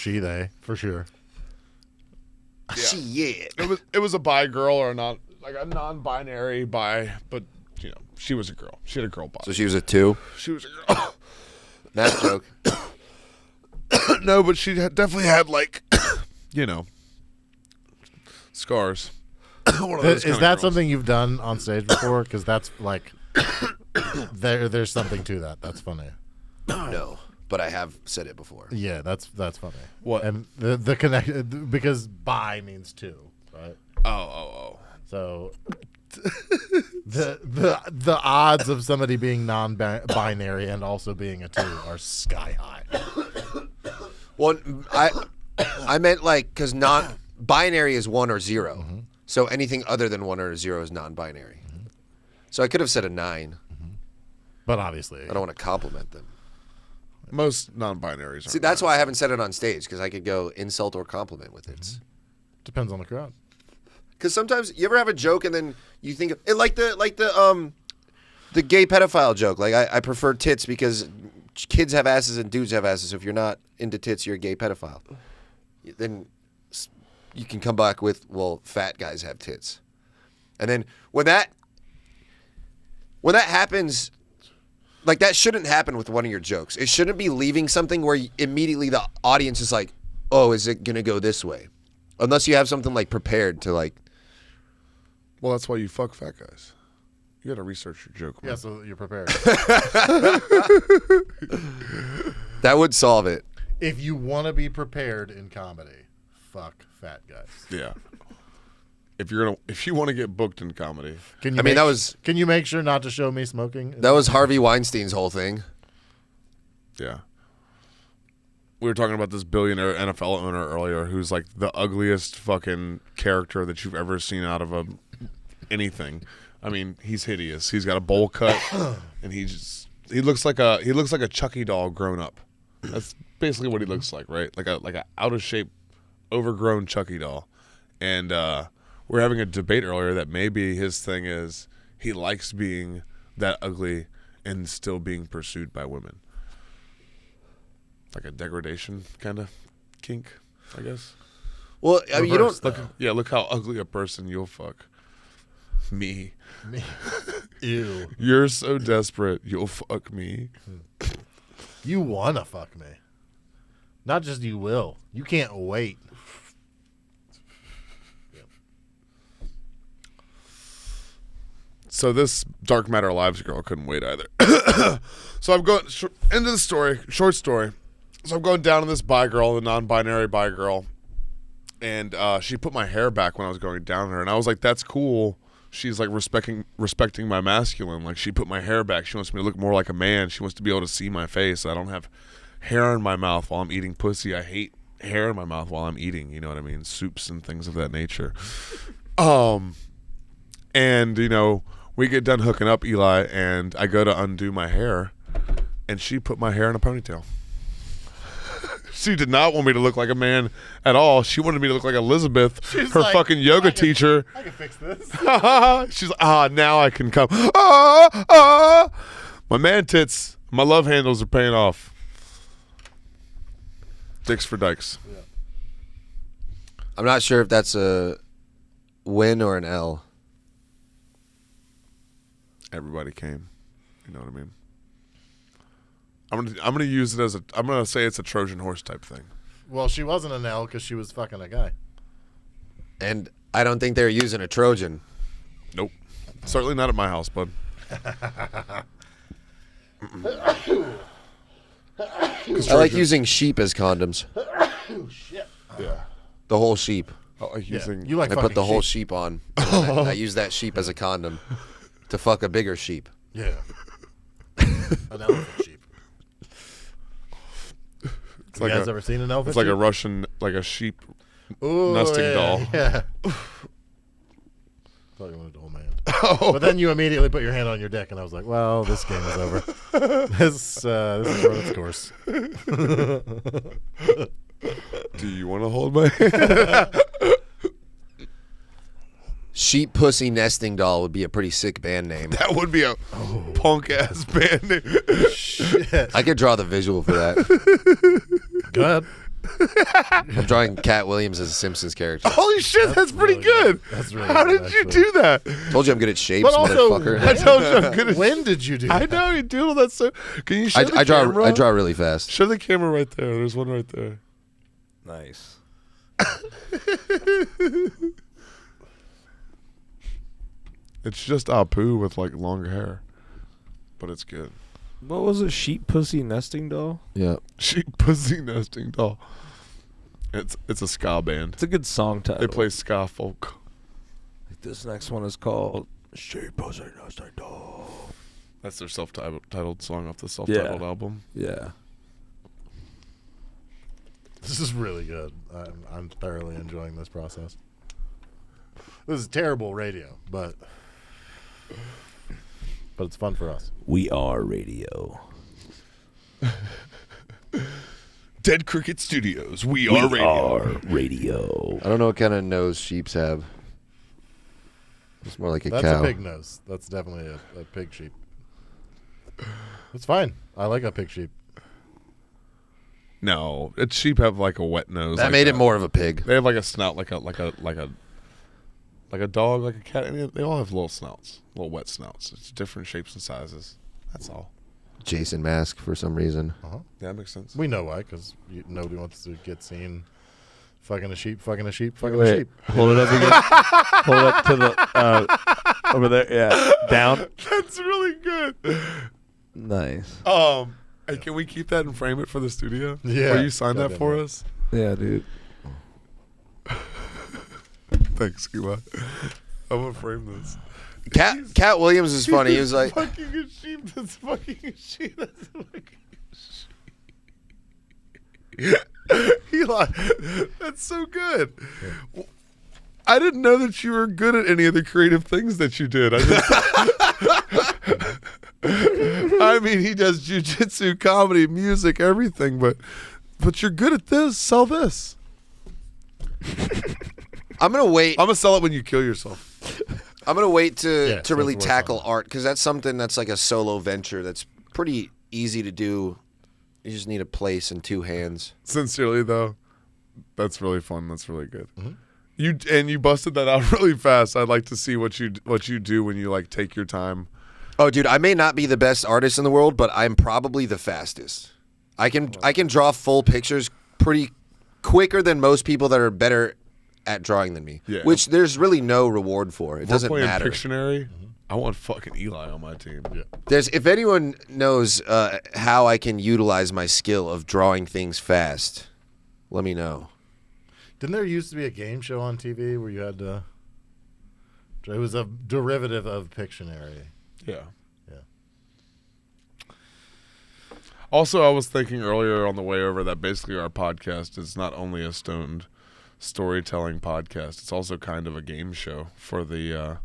They, for sure. Yeah. It was a bi girl or not, a non-binary bi, but she was a girl. She had a girl body. So she was a 2? She was a girl. That joke. No, but she definitely had scars. Is that something you've done on stage before? Because that's there's something to that. That's funny. No, but I have said it before. Yeah, that's funny. What? And the connect because bi means 2, right? Oh. So the odds of somebody being non-binary and also being a 2 are sky high. Well, I meant because binary is 1 or 0. Mm-hmm. So anything other than 1 or 0 is non-binary. Mm-hmm. So I could have said a 9. Mm-hmm. But obviously, I don't want to compliment them. Most non-binaries. See, that's why I haven't said it on stage, because I could go insult or compliment with it. Mm-hmm. Depends on the crowd. Because sometimes you ever have a joke and then you think it the gay pedophile joke. I prefer tits because kids have asses and dudes have asses. So if you're not into tits, you're a gay pedophile. Then you can come back with, well, fat guys have tits. And then when that happens, that shouldn't happen with one of your jokes. It shouldn't be leaving something where immediately the audience is like, oh, is it going to go this way? Unless you have something prepared to Well, that's why you fuck fat guys. You got to research your joke. Man. Yeah, so you're prepared. That would solve it. If you want to be prepared in comedy, fuck fat guys. Yeah. if you want to get booked in comedy, Can you Can you make sure not to show me smoking? That was Harvey Weinstein's whole thing. yeah. We were talking about this billionaire NFL owner earlier, who's like the ugliest fucking character that you've ever seen out of anything. I mean, he's hideous. He's got a bowl cut, and he looks like a Chucky doll grown up. That's basically what he looks like, right? Like a out of shape, overgrown Chucky doll. And we're having a debate earlier that maybe his thing is he likes being that ugly and still being pursued by women. Like a degradation kind of kink, I guess. Well, I mean, you don't. Look how ugly a person you'll fuck. Me. Ew. You're so desperate, you'll fuck me. You wanna fuck me. Not just you will. You can't wait. So this Dark Matter Lives girl couldn't wait either. So I'm going into the story, short story. So I'm going down to this bi girl, the non-binary bi girl, and she put my hair back when I was going down her, and I was like, "That's cool." She's like respecting my masculine. Like she put my hair back. She wants me to look more like a man. She wants to be able to see my face. I don't have hair in my mouth while I'm eating pussy. I hate hair in my mouth while I'm eating. You know what I mean? Soups and things of that nature. And you know, we get done hooking up, Eli, and I go to undo my hair, and she put my hair in a ponytail. She did not want me to look like a man at all. She wanted me to look like Elizabeth, her like, fucking yoga teacher. I can fix this. She's like, now I can come. My man tits, my love handles are paying off. Dicks for dykes. Yeah. I'm not sure if that's a win or an L. Everybody came. You know what I mean? I'm gonna use it as I'm gonna say it's a Trojan horse type thing. Well, she wasn't an L because she was fucking a guy. And I don't think they're using a Trojan. Nope. Certainly not at my house, bud. I like using sheep as condoms. Oh shit. Yeah. The whole sheep. I like using. You like I fucking put the whole sheep. sheep on. I use that sheep as a condom to fuck a bigger sheep. Yeah. An elephant sheep. It's You like guys ever seen an elephant It's like sheep? a Russian, like a sheep Ooh, nesting yeah, doll. Yeah. Thought you wanted to hold my hand. But then you immediately put your hand on your dick, and I was like, well, this game is over. This is run its course. Do you want to hold my hand? Sheep Pussy Nesting Doll would be a pretty sick band name. That would be a punk ass band name. Shit. I could draw the visual for that. Go ahead. I'm drawing Cat Williams as a Simpsons character. Holy shit, that's pretty really good. That's really How good, did you actually. do that? Told you I'm good at shapes, But also, motherfucker. I told you I'm good at When did you do I that? know you doodle that so. Can you show the I draw camera? I draw really fast. Show the camera right there. There's one right there. Nice. It's just Apu with like longer hair, but it's good. What was it? Sheep pussy nesting doll? Yeah. Sheep pussy nesting doll. It's a ska band. It's a good song title. They play ska folk. Like this next one is called Sheep Pussy Nesting Doll. That's their self-titled song off the self-titled album. Yeah. This is really good. I'm thoroughly enjoying this process. This is terrible radio, but it's fun for us. We are radio. Dead Cricket Studios. We are radio. Radio. I don't know what kind of nose sheeps have. It's more like a That's cow. a pig nose. That's definitely a pig sheep. It's fine. I like a pig sheep. No, sheep have like a wet nose. That like made it more of a pig. They have like a snout, like a dog, like a cat. They all have little snouts, little wet snouts. It's different shapes and sizes. That's all. Jason Mask for some reason. Yeah, that makes sense. We know why, because nobody wants to get seen fucking a sheep, fucking a sheep, fucking a Wait, sheep. hold it up again. Hold it up to the over there. Yeah, down. That's really good. Nice. Hey, can we keep that and frame it for the studio? Yeah. Will you sign that Goddamn for right. us? Yeah, dude. Thanks, Eli. I'm gonna frame this. Cat Williams is funny. He was like, fucking a sheep that's fucking a sheep that's fucking a sheep. Eli, that's so good. I didn't know that you were good at any of the creative things that you did. I mean, he does jujitsu, comedy, music, everything, but you're good at this. Sell this. I'm gonna wait. I'm gonna sell it when you kill yourself. I'm gonna wait to so really it's worth tackle something. art because that's something that's like a solo venture. That's pretty easy to do. You just need a place and two hands. Sincerely, though, that's really fun. That's really good. Mm-hmm. You busted that out really fast. I'd like to see what you do when you like take your time. Oh, dude, I may not be the best artist in the world, but I'm probably the fastest. I can draw full pictures pretty quicker than most people that are better at drawing than me. Yeah. Which there's really no reward for. It We're doesn't playing matter. Pictionary. I want fucking Eli on my team. Yeah. If anyone knows how I can utilize my skill of drawing things fast, let me know. Didn't there used to be a game show on TV where you had to? It was a derivative of Pictionary. Yeah. Yeah. Also, I was thinking earlier on the way over that basically our podcast is not only a stoned storytelling podcast, it's also kind of a game show for the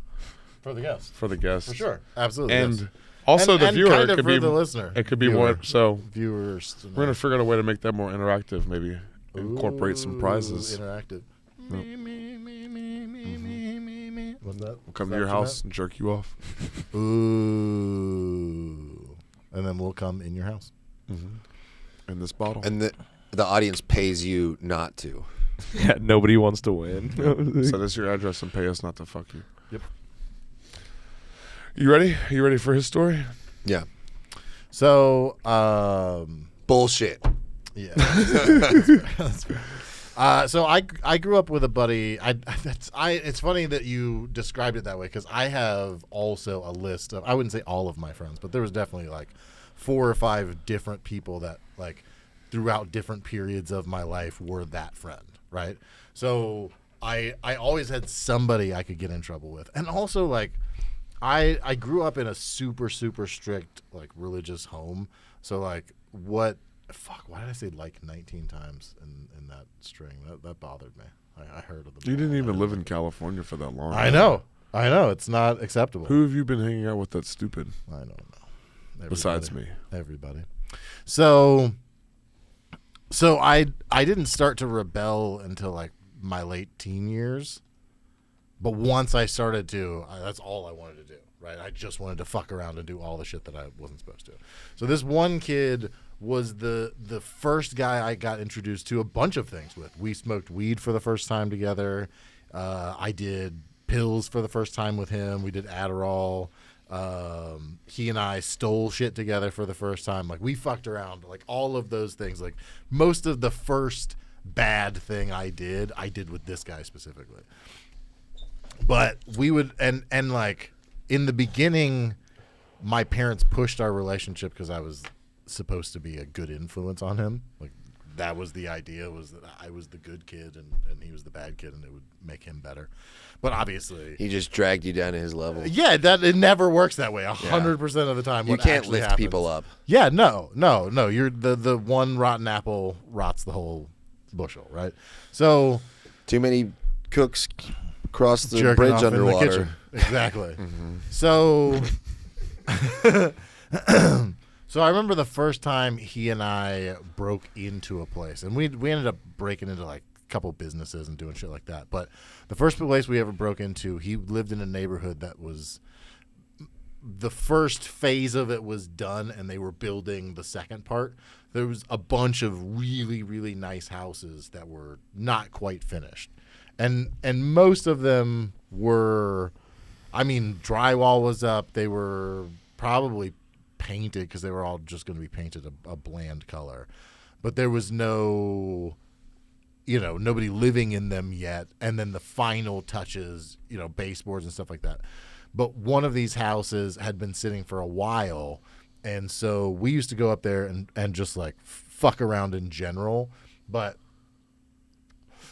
For the guest. guests. For sure. Absolutely. And yes. also And- the and viewer kind it of could for be the listener. It could be Viewer. more so Viewers. we're gonna figure out a way to make that more interactive, maybe incorporate some prizes. Interactive. Nope. What's that? We'll come Is to your that house and jerk you off. Ooh. And then we'll come in your house. In this bottle. And the audience pays you not to. Yeah, nobody wants to win. Send us your address and pay us not to fuck you. Yep. You ready? Are you ready for his story? Yeah. So, Bullshit. yeah. That's fair. So I grew up with a buddy. It's funny that you described it that way because I have also a list of, I wouldn't say all of my friends, but there was definitely like 4 or 5 different people that like throughout different periods of my life were that friend, right? So I always had somebody I could get in trouble with, and also like I grew up in a super strict like religious home, so like why did I say like 19 times in that string? That bothered me. I heard of the. You didn't even live in California for that long. I know. It's not acceptable. Who have you been hanging out with that's stupid? I don't know. Besides me. Everybody. So I didn't start to rebel until like my late teen years. But once I started to, that's all I wanted to do, right? I just wanted to fuck around and do all the shit that I wasn't supposed to. So this one kid was the first guy I got introduced to a bunch of things with. We smoked weed for the first time together. I did pills for the first time with him. We did Adderall. He and I stole shit together for the first time. Like we fucked around, like all of those things. Like most of the first bad thing I did with this guy specifically. But we would, and like in the beginning, my parents pushed our relationship because I was supposed to be a good influence on him. Like that was the idea, was that I was the good kid and he was the bad kid, and it would make him better. But obviously, He just dragged you down to his level. yeah, it never works that way. 100% of the time, You what can't actually lift happens- people up. Yeah, no. You're the one rotten apple rots the whole bushel, right? So Too many cooks cross the jerking bridge off in the underwater. kitchen. Exactly. So, so I remember the first time he and I broke into a place, and we ended up breaking into like a couple businesses and doing shit like that. But the first place we ever broke into, he lived in a neighborhood that was, the first phase of it was done, and they were building the second part. There was a bunch of really, really nice houses that were not quite finished. And most of them were, I mean, drywall was up. They were probably painted because they were all just going to be painted a bland color. But there was nobody living in them yet. And then the final touches, baseboards and stuff like that. But one of these houses had been sitting for a while. And so we used to go up there and just like fuck around in general. But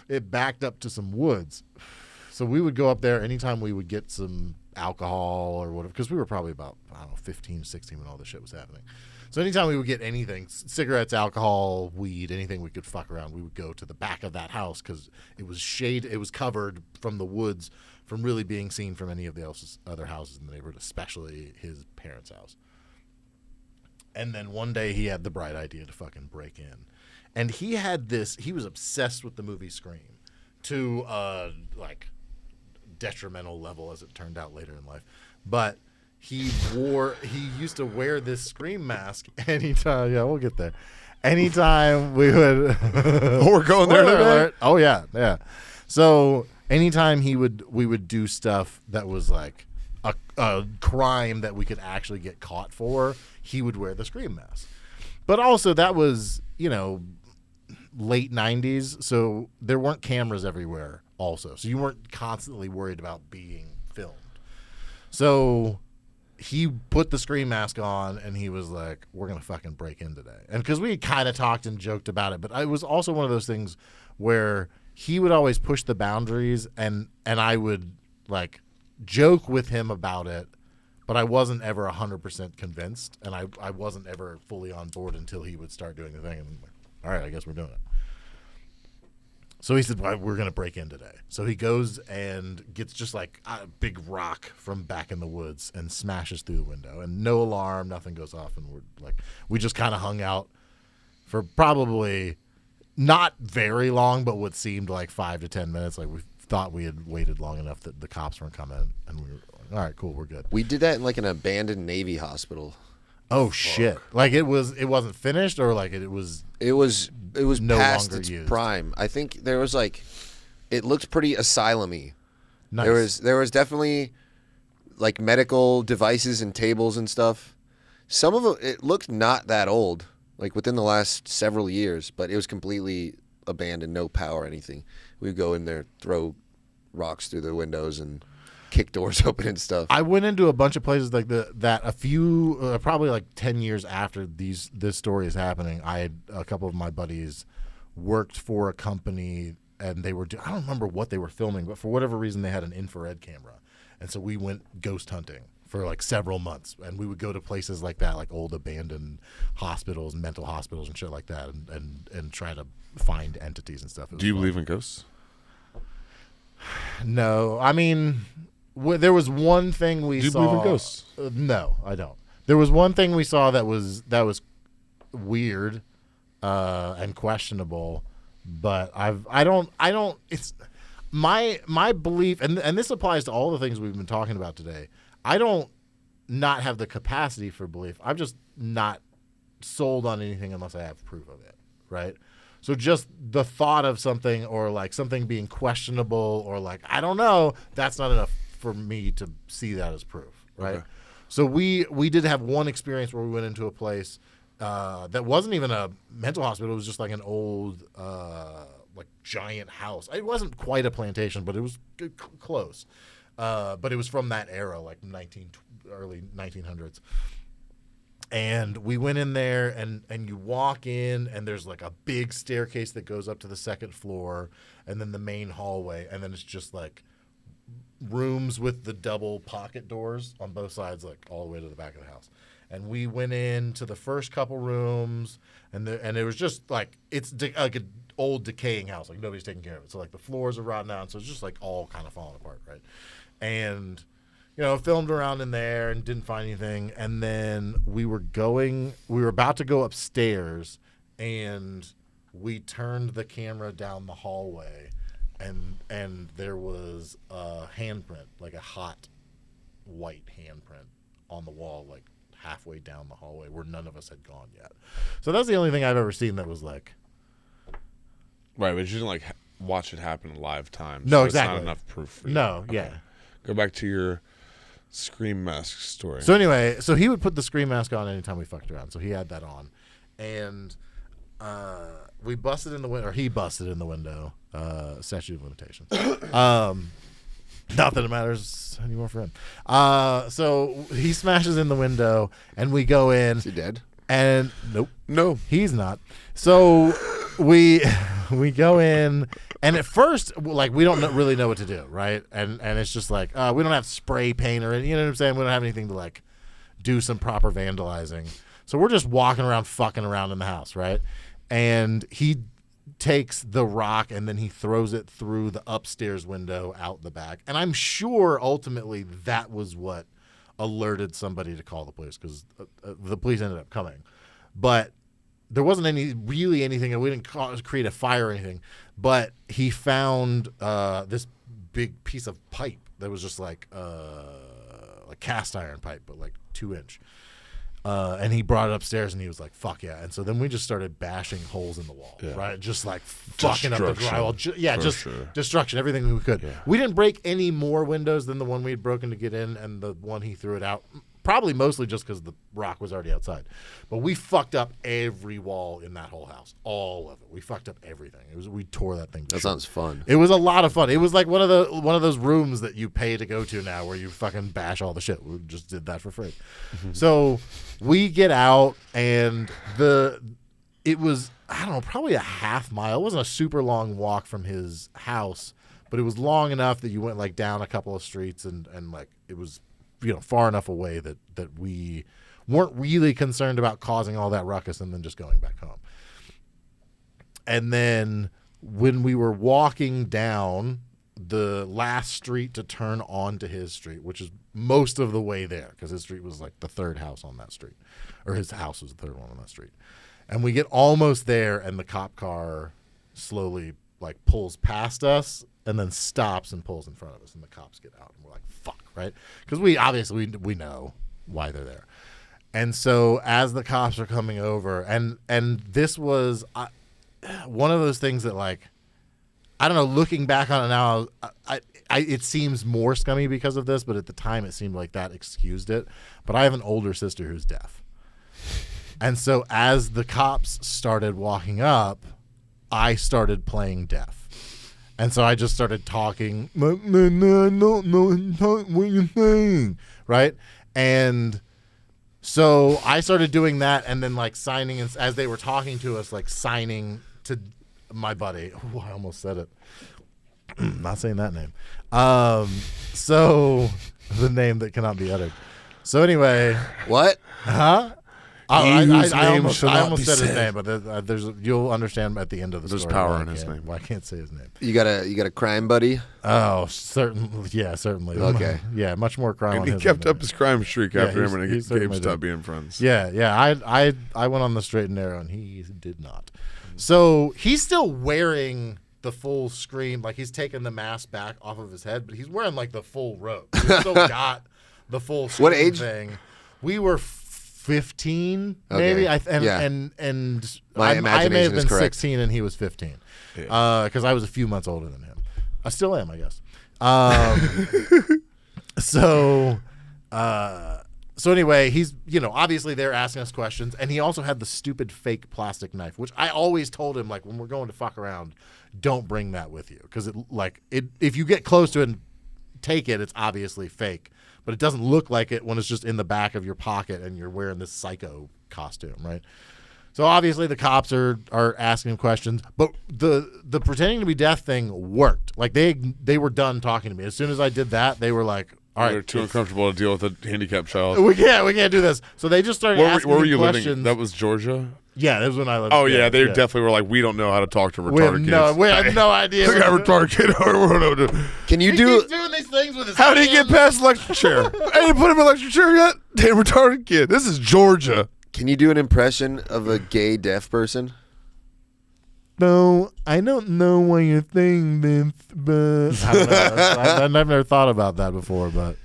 it backed up to some woods. So we would go up there anytime we would get some alcohol or whatever, because we were probably about, I don't know, 15, 16 when all this shit was happening. So anytime we would get anything, cigarettes, alcohol, weed, anything we could fuck around, we would go to the back of that house because it was covered from the woods from really being seen from any of the other houses in the neighborhood, especially his parents' house. And then one day he had the bright idea to fucking break in. And he was obsessed with the movie Scream to like detrimental level, as it turned out later in life. But he used to wear this Scream mask anytime. Yeah, we'll get there. Anytime we would. We're going there today. Alert. Oh yeah. So anytime we would do stuff that was like a crime that we could actually get caught for, he would wear the Scream mask. But also that was, late 90s, so there weren't cameras everywhere also. So you weren't constantly worried about being filmed. So he put the Scream mask on and he was like, we're going to fucking break in today. And because we kind of talked and joked about it, but it was also one of those things where he would always push the boundaries and I would like joke with him about it, but I wasn't ever 100% convinced, and I wasn't ever fully on board until he would start doing the thing. And I'm like, all right, I guess we're doing it. So he said, well, we're going to break in today. So he goes and gets just like a big rock from back in the woods and smashes through the window. And no alarm, nothing goes off. And we just kind of hung out for probably not very long, but what seemed like 5 to 10 minutes. Like we thought we had waited long enough that the cops weren't coming. And we were like, all right, cool, we're good. We did that in like an abandoned Navy hospital. Oh shit! Like it wasn't finished, or like it was no past longer its used. prime. I think there was like, it looked pretty asylum-y. Nice. There was definitely like medical devices and tables and stuff. Some of it looked not that old, like within the last several years, but it was completely abandoned, no power or anything. We'd go in there, throw rocks through the windows and kick doors open and stuff. I went into a bunch of places like that a few, probably like 10 years after this story is happening. I had a couple of my buddies worked for a company, and they were, I don't remember what they were filming, but for whatever reason they had an infrared camera. And so we went ghost hunting for like several months, and we would go to places like that, like old abandoned hospitals and mental hospitals and shit like that, and try to find entities and stuff. Do you believe in ghosts? No, I mean, there was one thing we saw. Do you believe in ghosts? No, I don't. There was one thing we saw that was weird and questionable, but I don't. It's my belief, and this applies to all the things we've been talking about today. I don't not have the capacity for belief. I'm just not sold on anything unless I have proof of it, right? So just the thought of something, or like something being questionable, or like, I don't know, that's not enough for me to see that as proof, right? Okay. So we did have one experience where we went into a place that wasn't even a mental hospital. It was just like an old like giant house. It wasn't quite a plantation, but it was close. But it was from that era, like early 1900s. And we went in there, and you walk in, and there's like a big staircase that goes up to the second floor, and then the main hallway, and then it's just like rooms with the double pocket doors on both sides, like all the way to the back of the house. And we went into the first couple rooms, and it was just like, it's like an old decaying house, like nobody's taking care of it. So like the floors are rotting out, so it's just like all kind of falling apart, right? And filmed around in there and didn't find anything. And then we were about to go upstairs, and we turned the camera down the hallway, and there was a handprint, like a hot white handprint on the wall, like halfway down the hallway where none of us had gone yet. So that's the only thing I've ever seen that was like. Right, but you didn't like watch it happen in live time. No, so exactly. It's not enough proof for you. No, Okay. yeah. Go back to your Scream mask story. So anyway, so he would put the Scream mask on anytime we fucked around. So he had that on, and we busted in the window, or he busted in the window. Statute of limitations. Not that it matters anymore for him. So he smashes in the window, and we go in. Is he dead? And nope, No. he's not. So we go in, and at first, like, we don't really know what to do, right? And it's just like, we don't have spray paint or anything, you know what I'm saying? We don't have anything to, like, do some proper vandalizing. So we're just walking around, fucking around in the house, right? And he takes the rock and then he throws it through the upstairs window out the back. And I'm sure ultimately that was what alerted somebody to call the police, because the police ended up coming. But there wasn't anything. We didn't create a fire or anything. But he found this big piece of pipe that was just like a cast iron pipe, but like 2-inch. And he brought it upstairs, and he was like, "Fuck yeah!" And so then we just started bashing holes in the wall, right? Just like fucking up the drywall. Just destruction, everything we could. Yeah. We didn't break any more windows than the one we had broken to get in, and the one he threw it out. Probably mostly just because the rock was already outside. But we fucked up every wall in that whole house, all of it. We fucked up everything. We tore that thing. That sounds fun. It was a lot of fun. It was like one of those rooms that you pay to go to now, where you fucking bash all the shit. We just did that for free. So we get out, and it was, I don't know, probably a half mile. It wasn't a super long walk from his house, but it was long enough that you went like down a couple of streets, and like it was, far enough away that we weren't really concerned about causing all that ruckus and then just going back home. And then when we were walking down the last street to turn onto his street, which is most of the way there, because his street was like the third house on that street, or his house was the third one on that street. And we get almost there, and the cop car slowly like pulls past us and then stops and pulls in front of us, and the cops get out, and we're like, fuck, right? Because we obviously we know why they're there. And so as the cops are coming over, and this was one of those things that, like, I don't know, looking back on it now, it seems more scummy because of this, but at the time it seemed like that excused it. But I have an older sister who's deaf. And so as the cops started walking up, I started playing deaf. And so I just started talking, no, I don't know what you're saying, right? And so I started doing that, and then like signing, as they were talking to us, like signing to my buddy. Oh, I almost said it. Not saying that name. So the name that cannot be uttered. So anyway. What? Huh? I almost said his name, but you'll understand at the end of the story. There's power in his name. Well, I can't say his name. You got a crime buddy? Oh, certainly. Yeah, certainly. Okay. Yeah, much more crime. And he kept up his crime streak after him, and Gabe stopped being friends. Yeah. I went on the straight and narrow, and he did not. So he's still wearing the full screen, like he's taken the mask back off of his head, but he's wearing like the full robe. He's still got the full screen. What age? Thing. We were 15, maybe. Okay. And My I imagination may have is been correct. 16 and he was 15, because I was a few months older than him. I still am, I guess. So anyway, he's, obviously they're asking us questions, and he also had the stupid fake plastic knife, which I always told him, like, when we're going to fuck around, don't bring that with you, because if you get close to it and take it, it's obviously fake. But it doesn't look like it when it's just in the back of your pocket and you're wearing this psycho costume, right? So obviously the cops are asking him questions, but the pretending to be deaf thing worked. Like they were done talking to me. As soon as I did that, they were like, all right, They're too uncomfortable to deal with a handicapped child. We can't do this. So they just started asking where were me you questions. living? That was Georgia? Yeah, that was when I lived. Oh, yeah, they definitely were like, we don't know how to talk to retarded kids. We have no idea. We got a retarded kid. Can you He keeps doing these things with his How did he get hands. past the electric chair? I didn't put him in the electric chair yet. Damn retarded kid. This is Georgia. Can you do an impression of a gay deaf person? No, I don't know what you're thinking, but I don't know. I've never thought about that before, but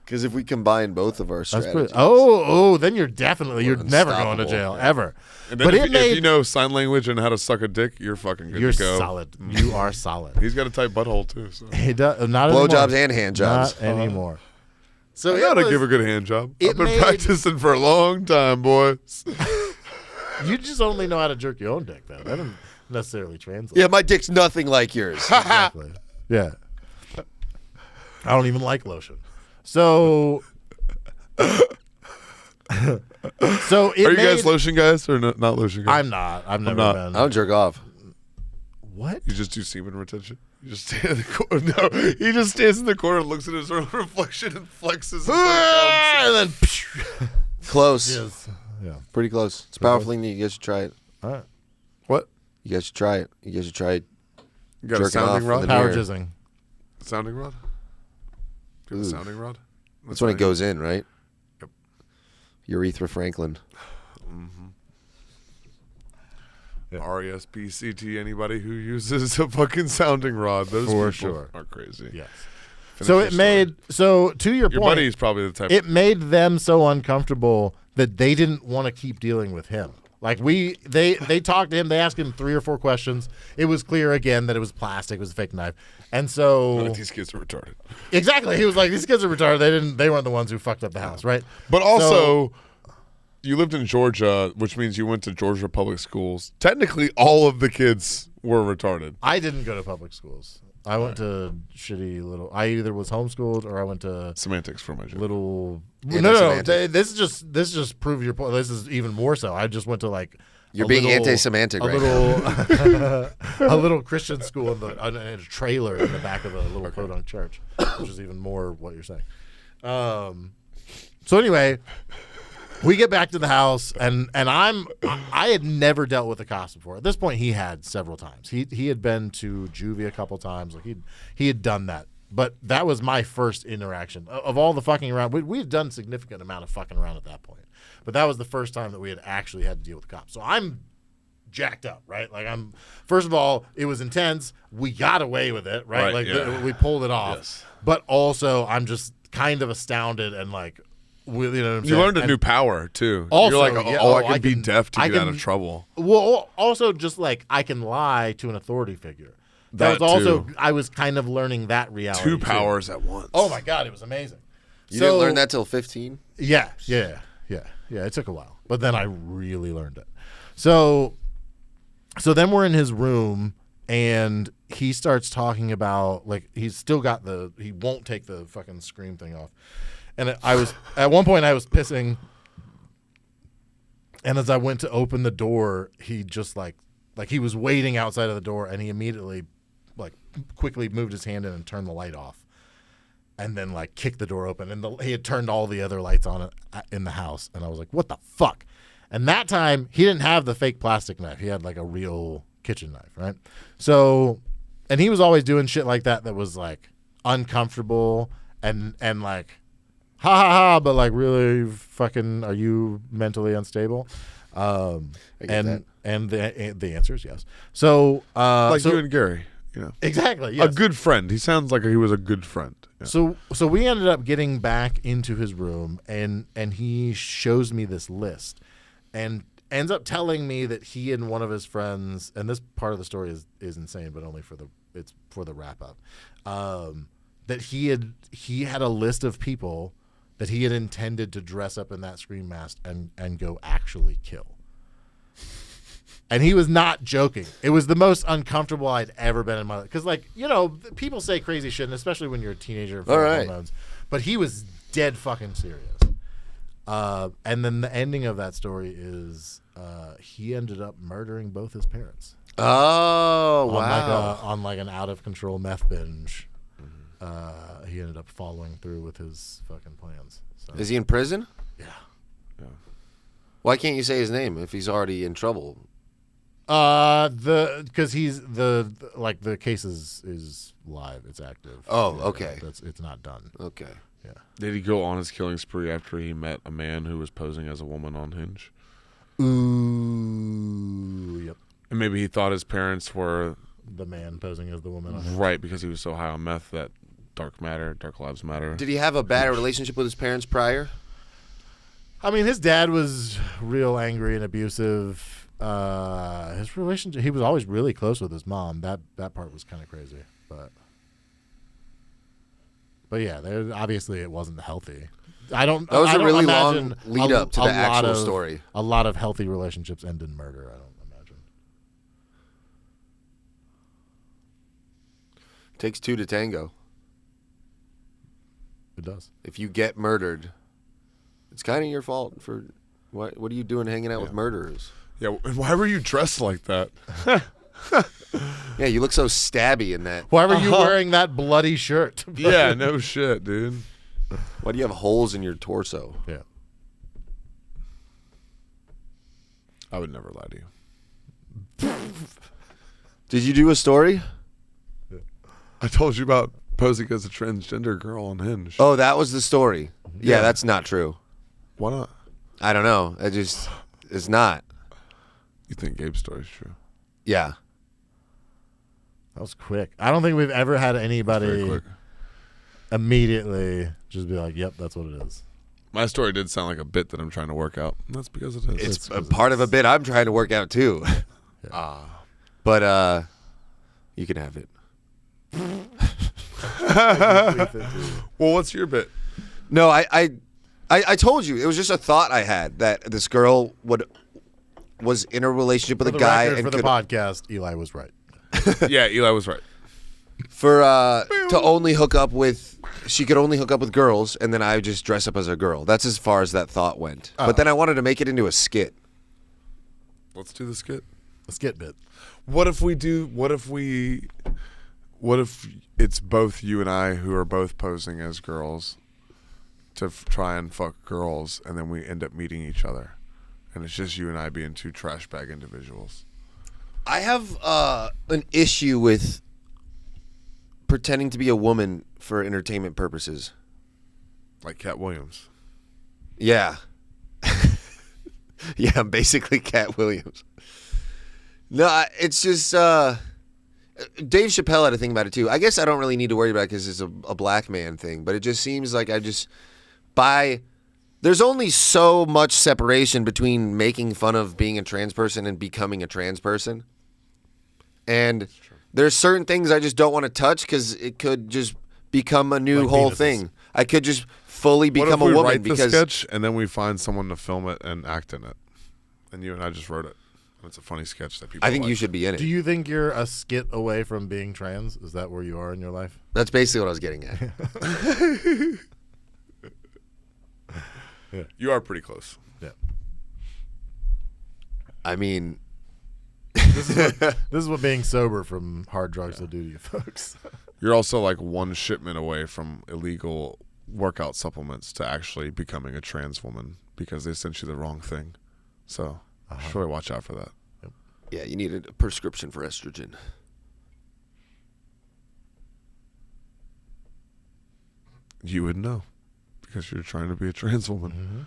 Because if we combine both of our that's strategies, pretty. Then you're never going to unstoppable. jail ever. And then But if you know sign language and how to suck a dick, you're fucking good You're to go. solid. You are solid. He's got a tight butthole, too. So. He does not blowjobs anymore. and hand jobs. Not anymore. So I gotta give a good hand job. it I've been made- practicing for a long time, boys. You just only know how to jerk your own dick, though. That doesn't necessarily translate. Yeah, my dick's nothing like yours. Exactly. Yeah. I don't even like lotion. So So it Are you made, guys lotion guys or not lotion guys? I'm not. I've never not. been. I don't jerk off. What? You just do semen retention? You just stand in the corner. No, he just stands in the corner and looks at his own reflection and flexes. And then. Close. Yes. Yeah. Pretty close. It's a powerful thing. You guys should try it. All right. What? You guys should try it. You guys should try it. You got a Jerking off sounding in rod? the Power mirror. jizzing. Sounding rod? Do you have a Ooh. sounding rod? That's when it goes in, right? Yep. Urethra Franklin. Yeah. RESPCT, anybody who uses a fucking sounding rod. Those For people sure. are crazy. Yes. Finish So your it story. made. So to your Your point, buddy's probably the type. it made them so uncomfortable that they didn't want to keep dealing with him. Like they talked to him. They asked him 3 or 4 questions. It was clear again that it was plastic. It was a fake knife. And so these kids are retarded. exactly, he was like, "These kids are retarded. They weren't the ones who fucked up the house, right?" But also, you lived in Georgia, which means you went to Georgia public schools. Technically, all of the kids were retarded. I didn't go to public schools. I went to shitty little. I either was homeschooled or I went to Semantics for my joke. little. Yeah, No. semantic. This just proves your point. This is even more so. I just went to like. You're a being little- anti-semantic a right now. little, a little Christian school in a trailer in the back of a little podunk church, which is even more what you're saying. So anyway, we get back to the house, and I had never dealt with the cops before. At this point, he had several times. He had been to juvie a couple times. Like he had done that. But that was my first interaction of all the fucking around. We had done significant amount of fucking around at that point, but that was the first time that we had actually had to deal with the cops. So I'm jacked up, right? Like first of all, it was intense. We got away with it, right? Right, Like yeah. we pulled it off. Yes. But also, I'm just kind of astounded and like, you know what I'm You saying? learned a And new power too. Also, You're like, yeah, I can be deaf to I get out can- of trouble. Well, also just like I can lie to an authority figure. That That was also too. I was kind of learning that reality. 2 too. powers at once. Oh my god, it was amazing. You didn't learn that till 15? Yeah. It took a while, but then I really learned it. So then we're in his room, and he starts talking about like he's still got he won't take the fucking scream thing off, and I was at one point I was pissing, and as I went to open the door, he just like he was waiting outside of the door, and he immediately like quickly moved his hand in and turned the light off. And then like kicked the door open, and he had turned all the other lights on in the house, and I was like, "What the fuck?" And that time he didn't have the fake plastic knife; he had like a real kitchen knife, right? So, and he was always doing shit like that was like uncomfortable and like, ha ha ha, but like really fucking, are you mentally unstable? that. And the answer is yes. So like so, you and Gary. You know, exactly, yes. a good friend. He sounds like he was a good friend. Yeah. So we ended up getting back into his room, and he shows me this list and ends up telling me that he and one of his friends, and this part of the story is insane, but only for the wrap up, that he had a list of people that he had intended to dress up in that scream mask and go actually kill. And he was not joking. It was the most uncomfortable I'd ever been in my life. Because, like, you know, people say crazy shit, and especially when you're a teenager. All right. Hormones. But he was dead fucking serious. And then the ending of that story is he ended up murdering both his parents. Oh, On wow. like an out-of-control meth binge. He ended up following through with his fucking plans. So, Is he in prison? yeah. Why can't you say his name if he's already in trouble? Because he's the case is live. It's active. Oh, Yeah, okay. It's not done. Okay. Yeah. Did he go on his killing spree after he met a man who was posing as a woman on Hinge? Ooh. Yep. And maybe he thought his parents were The man posing as the woman. On right because he was so high on meth that dark lives matter. Did he have a bad relationship with his parents prior? I mean, his dad was real angry and abusive. His relationship, he was always really close with his mom. That part was kind of crazy, but yeah, obviously it wasn't healthy. That was I a don't really imagine long lead up to a the lot actual of- story. A lot of healthy relationships end in murder. I don't imagine. Takes 2 to tango. It does. If you get murdered, it's kind of your fault for What are you doing hanging out with murderers? Yeah, why were you dressed like that? Yeah, you look so stabby in that. Why were you wearing that bloody shirt? Yeah, no shit, dude. Why do you have holes in your torso? Yeah. I would never lie to you. Did you do a story? I told you about posing as a transgender girl on Hinge. Oh, that was the story. Yeah, Yeah. that's not true. Why not? I don't know. It's not. You think Gabe's story is true? Yeah. That was quick. I don't think we've ever had Very anybody quick. immediately just be like, "Yep, that's what it is." My story did sound like a bit that I'm trying to work out. And that's because it is. It's a part of a bit I'm trying to work out too. But you can have it. Well, what's your bit? No, I told you it was just a thought I had that this girl was in a relationship with For a the guy record, and for the could, podcast, Eli was right. Yeah, Eli was right. for to only hook up with. She could only hook up with girls, and then I would just dress up as a girl. That's as far as that thought went. But then I wanted to make it into a skit. Let's do the skit. The skit bit. What if it's both you and I who are both posing as girls to try and fuck girls, and then we end up meeting each other, and it's just you and I being two trash bag individuals? I have an issue with pretending to be a woman for entertainment purposes. Like Cat Williams. Yeah. Yeah, I'm basically Cat Williams. No, it's just Dave Chappelle had a thing about it too. I guess I don't really need to worry about it because it's a black man thing, but it just seems like there's only so much separation between making fun of being a trans person and becoming a trans person. And there's certain things I just don't want to touch because it could just become a new Like whole penises. thing. I could just fully What become if a we woman write the because sketch and then we find someone to film it and act in it, and you and I just wrote it? And it's a funny sketch that people. I think you like. should be in it. Do you think you're a skit away from being trans? Is that where you are in your life? That's basically what I was getting at. You are pretty close. Yeah. I mean, This is what being sober from hard drugs will do to you, folks. You're also like one shipment away from illegal workout supplements to actually becoming a trans woman because they sent you the wrong thing. So you should really watch out for that. yeah, you need a prescription for estrogen. You would know because you're trying to be a trans woman.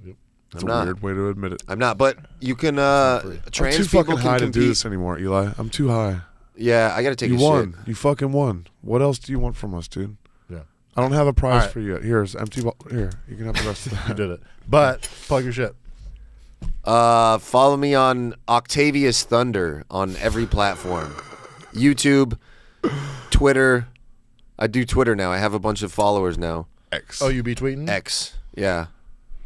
Yep. It's I'm a not. weird way to admit it. I'm not, but you can. I'm Trans too people fucking can high to compete. do this anymore, Eli. I'm too high. Yeah, I gotta take You a won. shit. You fucking won. What else do you want from us, dude? Yeah. I don't have a prize All right. for you yet. Here's empty. Here, you can have the rest of that. You did it. But plug your shit. Follow me on Octavius Thunder on every platform. YouTube, Twitter. I do Twitter now. I have a bunch of followers now. X. Oh, you be tweeting? X. Yeah.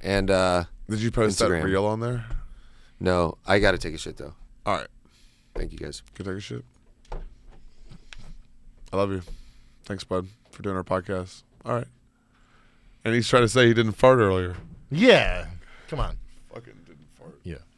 And Did you post Instagram. that reel on there? no, I gotta take a shit though. All right. Thank you guys. Go take a shit. I love you. Thanks, bud, for doing our podcast. All right. And he's trying to say he didn't fart earlier. Yeah. Come on. Fucking didn't fart. Yeah.